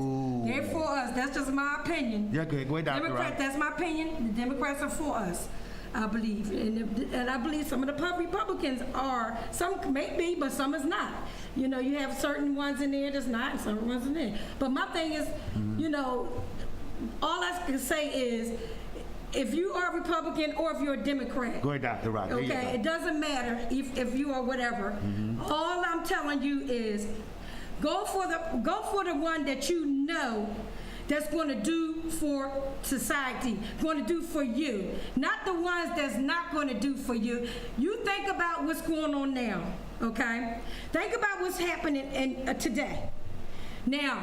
They're for us. That's just my opinion. Yeah, good. Go ahead, Dr. Democrat, that's my opinion. The Democrats are for us. I believe, and I believe some of the Republicans are. Some may be, but some is not. You have certain ones in there that's not, and certain ones in there. But my thing is, all I can say is, if you are a Republican or if you're a Democrat. Go ahead, Dr. Rock. Okay, it doesn't matter if you are whatever. All I'm telling you is, go for the one that you know that's going to do for society, going to do for you, not the ones that's not going to do for you. You think about what's going on now, okay? Think about what's happening today. Now,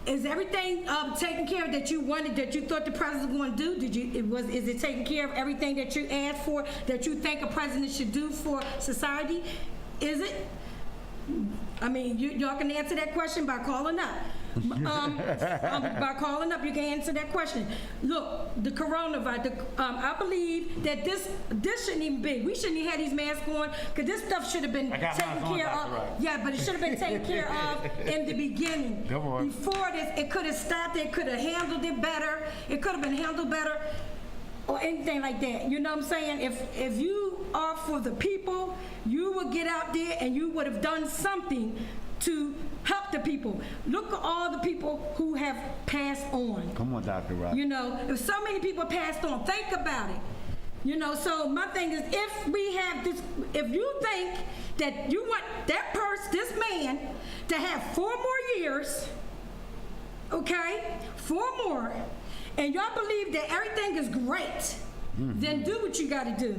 is everything taken care of that you wanted, that you thought the president was going to do? Is it taking care of everything that you asked for, that you think a president should do for society? Is it? I mean, y'all can answer that question by calling up. By calling up, you can answer that question. Look, the coronavirus, I believe that this shouldn't even be. We shouldn't have had these masks on, because this stuff should have been taken care of. Right. Yeah, but it should have been taken care of in the beginning. Come on. Before this, it could have stopped. It could have handled it better. It could have been handled better, or anything like that. You know what I'm saying? If you are for the people, you would get out there and you would have done something to help the people. Look at all the people who have passed on. Come on, Dr. Rock. If so many people passed on, think about it. So my thing is, if we have this, if you think that you want this man to have 4 more years, okay, 4 more, and y'all believe that everything is great, then do what you got to do.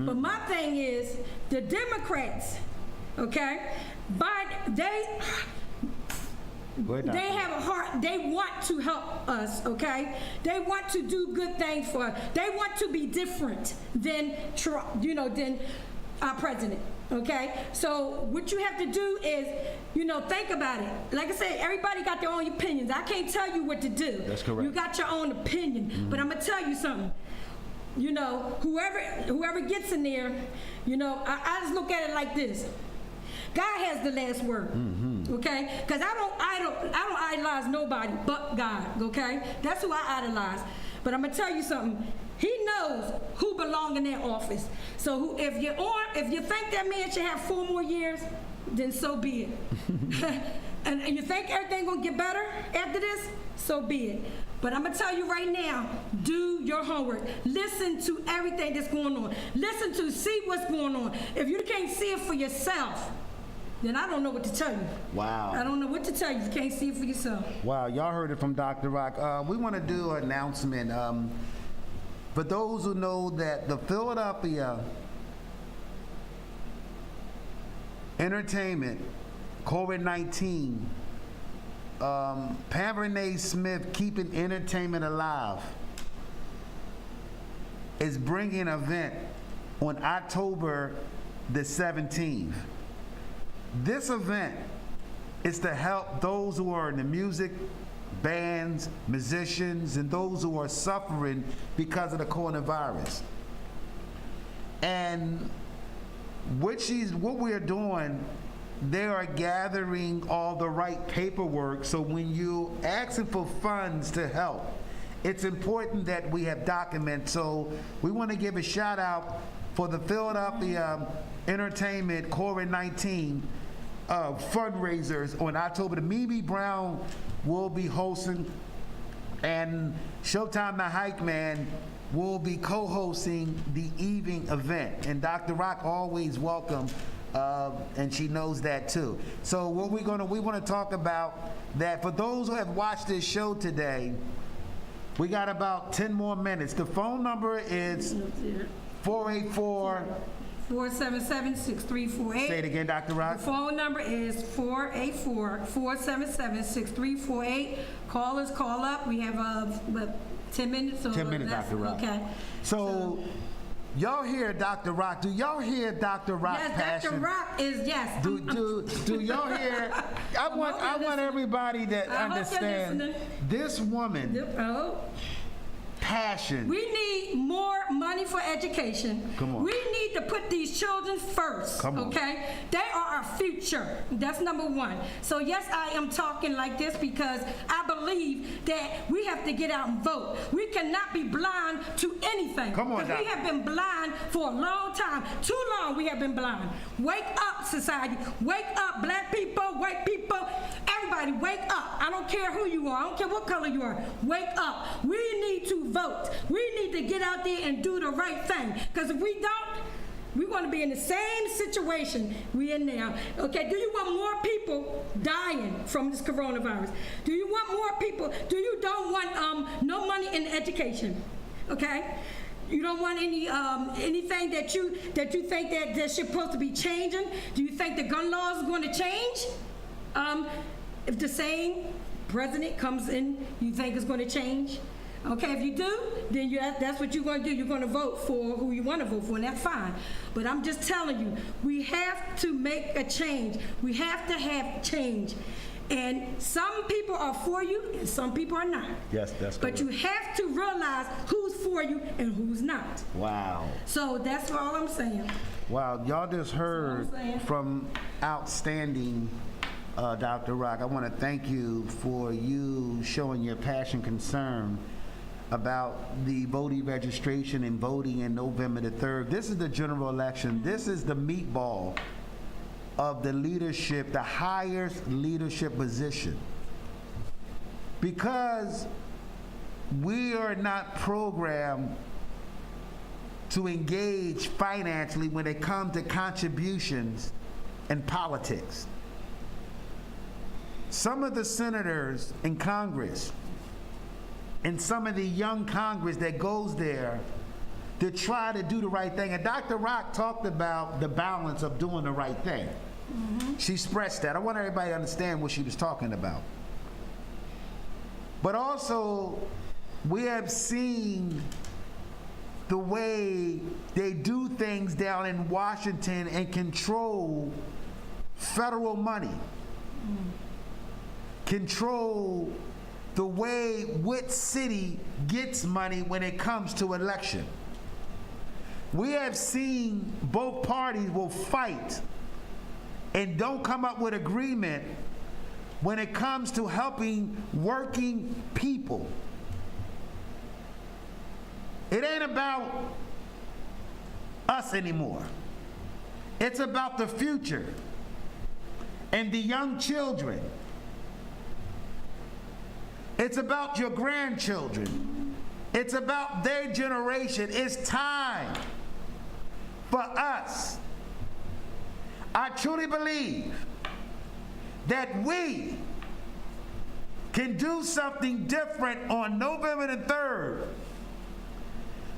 But my thing is, the Democrats, okay, but they have a heart. They want to help us, okay? They want to do good things for us. They want to be different than than our president, okay? So what you have to do is, think about it. Like I said, everybody got their own opinions. I can't tell you what to do. That's correct. You got your own opinion, but I'm gonna tell you something. Whoever gets in there, I just look at it like this. God has the last word, okay? Because I don't idolize nobody but God, okay? That's who I idolize. But I'm gonna tell you something. He knows who belong in that office. So if you think that man should have 4 more years, then so be it. and you think everything gonna get better after this, so be it. But I'm gonna tell you right now, do your homework. Listen to everything that's going on. See what's going on. If you can't see it for yourself, then I don't know what to tell you. Wow. I don't know what to tell you. You can't see it for yourself. Wow, y'all heard it from Dr. Rock. We want to do an announcement. For those who know that the Philadelphia Entertainment COVID-19, Pam Renee Smith, Keeping Entertainment Alive, is bringing an event on October the 17th. This event is to help those who are in the music, bands, musicians, and those who are suffering because of the coronavirus. And what we're doing they are gathering all the right paperwork. So when you asking for funds to help, it's important that we have documents. So we want to give a shout out for the Philadelphia Entertainment COVID-19 fundraisers on October. The Mimi Brown will be hosting, and Showtime the Hype Man will be co-hosting the evening event. And Dr. Rock always welcome, and she knows that too. So what we want to talk about that for those who have watched this show today. We got about 10 more minutes. The phone number is 484. 477-6348. Say it again, Dr. Rock. The phone number is 484-477-6348. Callers, call up. We have 10 minutes. Or 10 minutes, less. Dr. Rock. Okay. So y'all hear Dr. Rock? Do y'all hear Dr. Rock's Yes, passion? Dr. Rock is yes. Do y'all hear? I want everybody to I hope you're understand listening. this woman Oh. passion. We need more money for education. Come on. We need to put these children first. Come on. Okay? They are our future. That's number one. So yes, I am talking like this because I believe that we have to get out and vote. We cannot be blind to anything. Come on, because we Doc. have been blind for a long time. Too long we have been blind. Wake up, society. Wake up, black people, white people. Everybody, wake up. I don't care who you are. I don't care what color you are. Wake up. We need to vote. We need to get out there and do the right thing. Because if we don't, we're going to be in the same situation we in now. Okay, do you want more people dying from this coronavirus? Do you want more people? Do you don't want no money in education? Okay? You don't want any anything that you think that supposed to be changing? Do you think the gun laws is going to change? If the same president comes in, you think it's going to change? Okay, if you do, then that's what you're going to do. You're going to vote for who you want to vote for, and that's fine. But I'm just telling you, we have to make a change. We have to have change. And some people are for you, and some people are not. Yes, that's But you have to realize who's for you and who's not. Wow. So that's all I'm saying. Wow, y'all just heard That's what I'm saying. from outstanding Dr. Rock. I want to thank you for you showing your passion, concern about the voting registration and voting in November the 3rd. This is the general election. This is the meatball of the leadership, the highest leadership position. Because we are not programmed to engage financially when it comes to contributions and politics. Some of the senators in Congress and some of the young Congress that goes there to try to do the right thing. And Dr. Rock talked about the balance of doing the right thing. Mm-hmm. She expressed that. I want everybody to understand what she was talking about. But also, we have seen the way they do things down in Washington and control federal money. Control the way which city gets money when it comes to election. We have seen both parties will fight and don't come up with agreement when it comes to helping working people. It ain't about us anymore. It's about the future and the young children. It's about your grandchildren. It's about their generation. It's time for us. I truly believe that we can do something different on November the 3rd.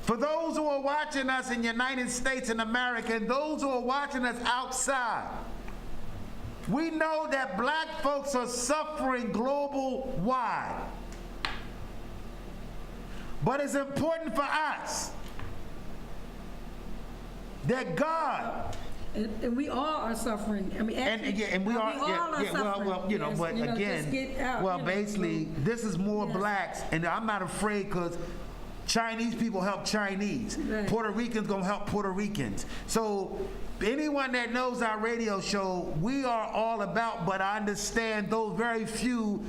For those who are watching us in the United States and America, and those who are watching us outside, we know that black folks are suffering global-wide. But it's important for us that God, and we all are suffering. I mean, actually, and we are suffering. well, you know, Yes, but you know, again, just get out, well, you know, basically, this is more Yes. blacks, and I'm not afraid because Chinese people help Chinese. Right. Puerto Ricans gonna help Puerto Ricans. So anyone that knows our radio show, we are all about, but I understand those very few,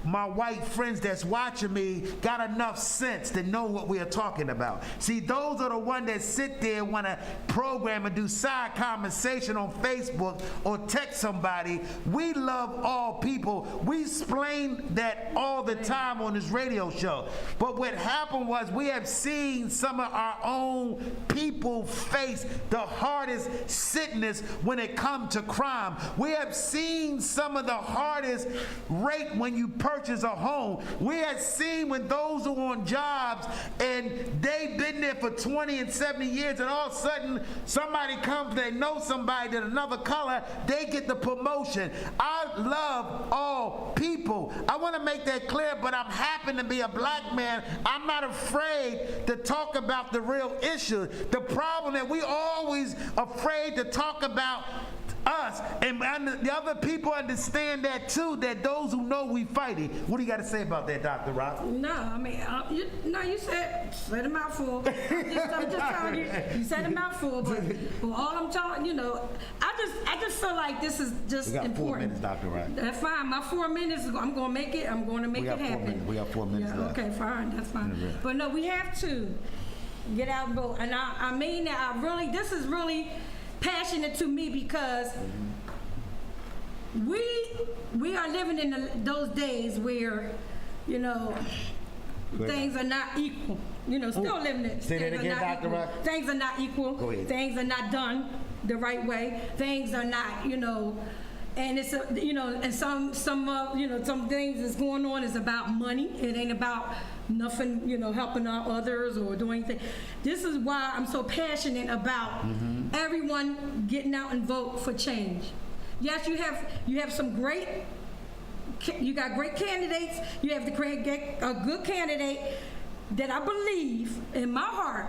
my white friends that's watching me, got enough sense to know what we are talking about. See, those are the ones that sit there and want to program and do side conversation on Facebook or text somebody. We love all people. We explain that all the time on this radio show. But what happened was we have seen some of our own people face the hardest sickness when it comes to crime. We have seen some of the hardest rate when you purchase a home. We have seen when those who are on jobs and they've been there for 20 and 70 years and all of a sudden somebody comes, they know somebody that another color, they get the promotion. I love all people. I want to make that clear, but I'm happen to be a black man. I'm not afraid to talk about the real issue. The problem that we always afraid to talk about us, and the other people understand that too, that those who know we fighting. What do you got to say about that, Dr. Rock? No, I mean, you said a mouthful. I'm just telling you, you said a mouthful, but all I'm telling, I just feel like this is just we got important. 4 minutes, Dr. Rock. That's fine. My 4 minutes, I'm going to make it. I'm going to make it happen. We got 4 minutes left. Okay, fine. That's fine. But no, we have to get out and vote. And I mean that this is really passionate to me because we are living in those days where things are not equal. Still living it. Say that again, Dr. Rock. Things are not equal. Go ahead. Things are not done the right way. Things are not, and it's and some things that's going on is about money. It ain't about nothing, helping out others or doing anything. This is why I'm so passionate about everyone getting out and vote for change. Yes, you have some great. You got great candidates. You have get a good candidate that I believe in my heart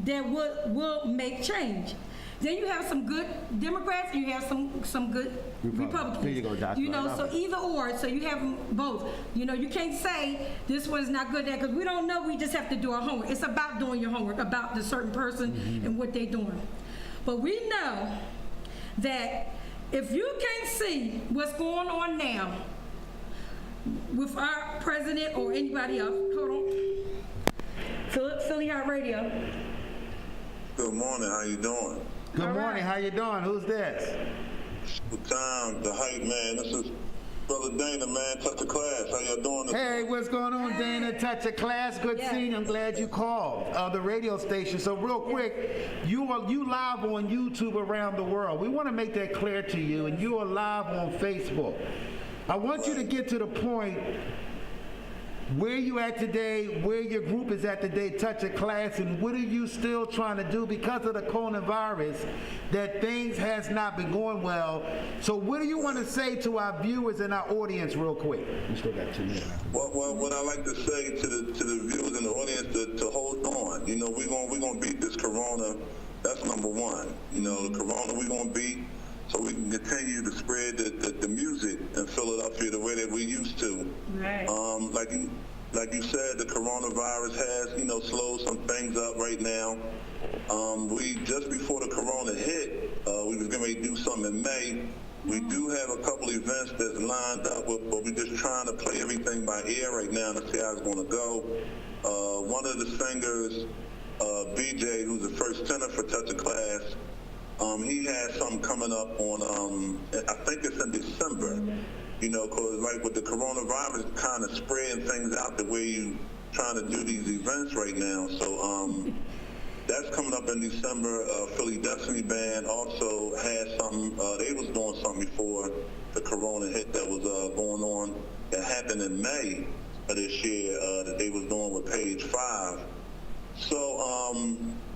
that will make change. Then you have some good Democrats and you have some good Republicans. Here you go, Doctor. So either or. So you have them both. You can't say this one's not good at because we don't know. We just have to do our homework. It's about doing your homework about the certain person and what they're doing. But we know that if you can't see what's going on now with our president or anybody else, hold on. Philly Hot Radio. Good morning. How you doing? Good morning. How you doing? Who's this? Good time. The hype man. This is Brother Dana, man. Touch the class. How y'all doing? Hey, what's going on, Dana? Touch a class. Good seeing you. I'm glad you called the radio station. So real quick, you live on YouTube around the world. We want to make that clear to you, and you are live on Facebook. I want you to get to the point where you at today, where your group is at today, touch a class, and what are you still trying to do because of the coronavirus that things has not been going well. So what do you want to say to our viewers and our audience real quick? We still got 2 minutes. Well, what I like to say to the viewers and the audience to hold on. We're gonna beat this corona. That's number one. The corona we're gonna beat. So we can continue to spread the music in Philadelphia the way that we used to. Right. Like you said, the coronavirus has, slowed some things up right now. We just before the corona hit, we was going to do something in May. We do have a couple events that's lined up, but we're just trying to play everything by ear right now to see how it's going to go. One of the singers, BJ, who's the first tenor for Touch a Class, he has something coming up on, I think it's in December, because like with the coronavirus kind of spreading things out the way you trying to do these events right now. So that's coming up in December. Philly Destiny Band also has something, they was doing something before the corona hit that was going on. That happened in May of this year that they was doing with Page 5. So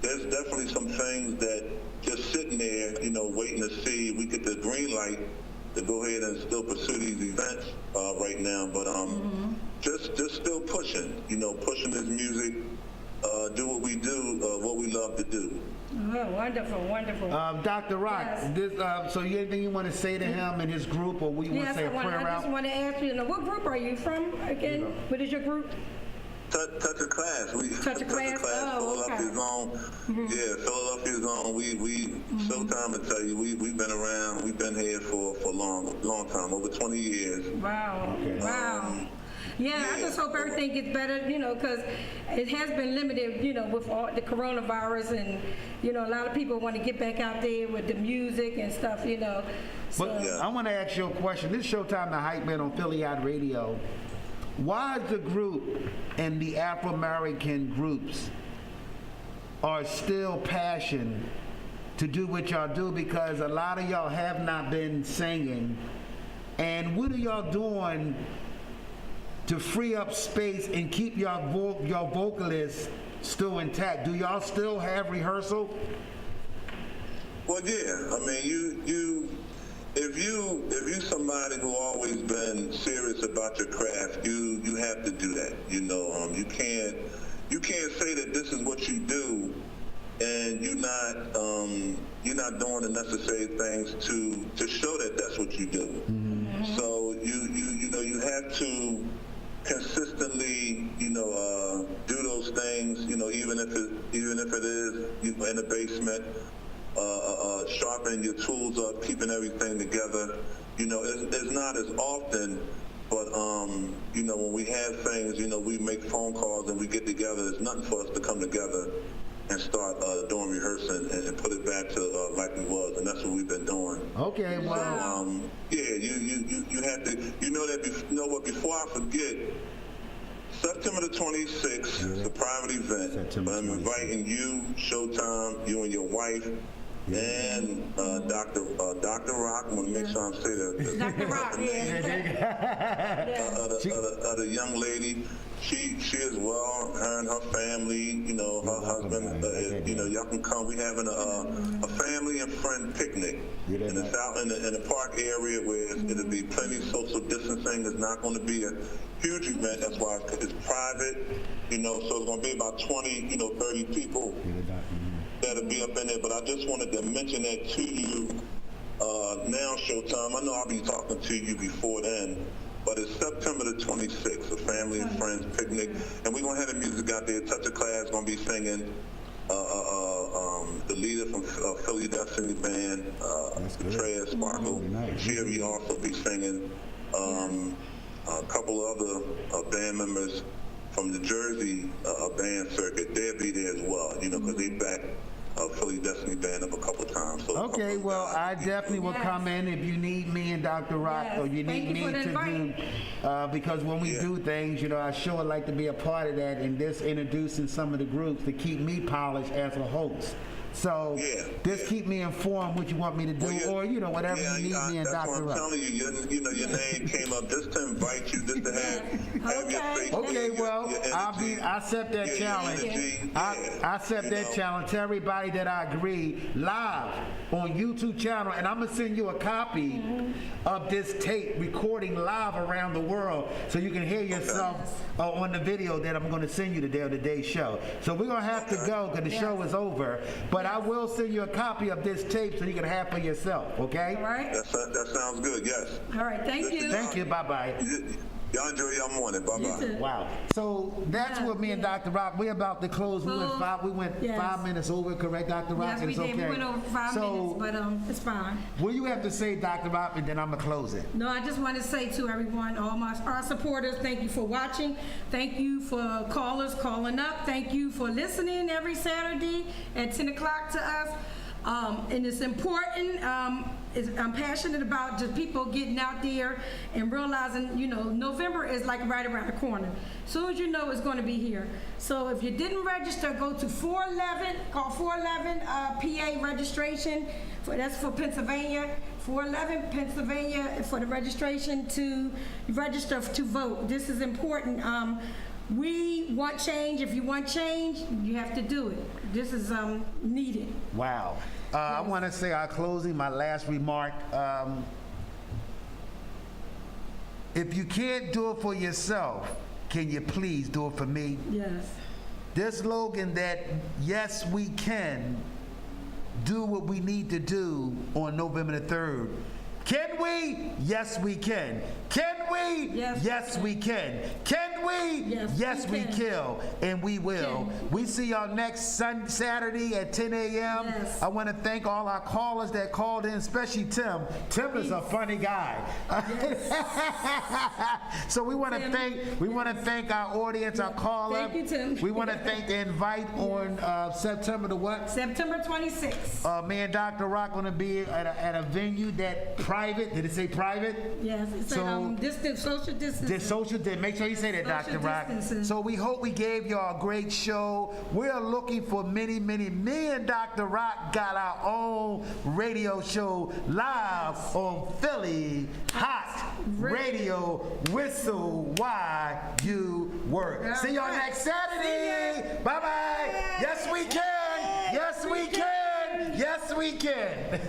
there's definitely some things that just sitting there, waiting to see if we get the green light to go ahead and still pursue these events right now. But just still pushing, pushing this music, do what we do, what we love to do. Oh, wonderful, wonderful. Dr. Rock, Yes. so you anything you want to say to him and his group, or we want to say a prayer I out? just want to ask you, what group are you from again? What is your group? Touch a Class. Touch a Class? Oh, okay. Philadelphia's own. Yeah, Philadelphia's own. We Showtime to tell you, we've been around. We've been here for a long time, over 20 years. Wow. Wow. Yeah, I just hope everything gets better, because it has been limited, with all the coronavirus, and, a lot of people want to get back out there with the music and stuff, So, But I want to ask you a question. This is Showtime, the Hype Man on Philly Hot Radio. Why is the group and the Afro-American groups are still passionate to do what y'all do? Because a lot of y'all have not been singing. And what are y'all doing to free up space and keep your vocalists still intact? Do y'all still have rehearsal? Well, yeah. I mean, if you somebody who always been serious about your craft, you have to do that. You can't say that this is what you do, and you're not doing the necessary things to show that that's what you do. Mm-hmm. So you have to consistently, do those things, even if it is, in the basement, sharpening your tools up, keeping everything together. It's not as often, but when we have things, we make phone calls and we get together. There's nothing for us to come together and start doing rehearsing and put it back to like we was, and that's what we've been doing. Okay, wow. So, yeah, you have to, what, before I forget, September the 26th is a private event. I'm inviting you, Showtime, you and your wife, and Dr. Rock. I want to make sure I'm saying that. Dr. Rock, the young lady. She as well, her and her family, her husband, y'all can come. We're having a family and friend picnic. And it's out in the park area where it'll be plenty of social distancing. It's not going to be a huge event. That's why it's private, so it's going to be about 20, 30 people that'll be up in there. But I just wanted to mention that to you now, Showtime. I know I'll be talking to you before then. But it's September the 26th, a family and friends picnic. And we're going to have the music out there. Touch a Class going to be singing. The leader from Philly Destiny Band, Trey Sparkle. She'll also be singing. A couple of other band members from the Jersey band circuit, they'll be there as well, because they back Philly Destiny Band up a couple times. So okay, well, I definitely will come in if you need me and Dr. Rock, or you need me to do, because when we do things, I sure like to be a part of that, and this introducing some of the groups to keep me polished as a host. So just keep me informed what you want me to do, or whatever you need me and Dr. Rock. That's what I'm telling you. Your name came up just to invite you, just to have your face. Okay, well, I accept that challenge. I accept that challenge. Tell everybody that I agree live on YouTube channel, and I'm gonna send you a copy of this tape recording live around the world, so you can hear yourself on the video that I'm gonna send you today on today's show. So we're gonna have to go because the show is over, but I will send you a copy of this tape so you can have for yourself, okay? All right. That sounds good, yes. All right, thank you. Thank you, bye-bye. Y'all enjoy your morning, bye-bye. Wow. So that's what me and Dr. Rock, we're about to close. We went 5 minutes over, correct, Dr. Rock? Yes, we did. We went over 5 minutes, but it's fine. What do you have to say, Dr. Rock, and then I'm going to close it? No, I just want to say to everyone, all our supporters, thank you for watching. Thank you for callers calling up. Thank you for listening every Saturday at 10 o'clock to us. And it's important. I'm passionate about just people getting out there and realizing, November is like right around the corner. As soon as you know it's going to be here. So if you didn't register, go to 411, call 411 PA registration. That's for Pennsylvania. 411 Pennsylvania for the registration to register to vote. This is important. We want change. If you want change, you have to do it. This is needed. Wow. I want to say our closing, my last remark. If you can't do it for yourself, can you please do it for me? Yes. This slogan that, yes, we can do what we need to do on November the 3rd. Can we? Yes, we can. Can we? Yes, we can. Can we? Yes, Yes, we we can. kill, and we will. Can. We see y'all next Saturday at 10 a.m. Yes. I want to thank all our callers that called in, especially Tim. Tim is a funny guy. So we want to thank our audience, our caller. Thank you, Tim. We want to thank the invite on September the what? September 26th. Me and Dr. Rock going to be at a venue that private. Did it say private? Yes, it's So- distance, social distancing. Make sure you say that, Social Dr. Rock. distancing. So we hope we gave y'all a great show. We're looking for many. Me and Dr. Rock got our own radio show live on Philly Hot Radio. Whistle while you work. See y'all next Saturday. Bye bye. Yes, we can. Yes, we can. Yes, we can.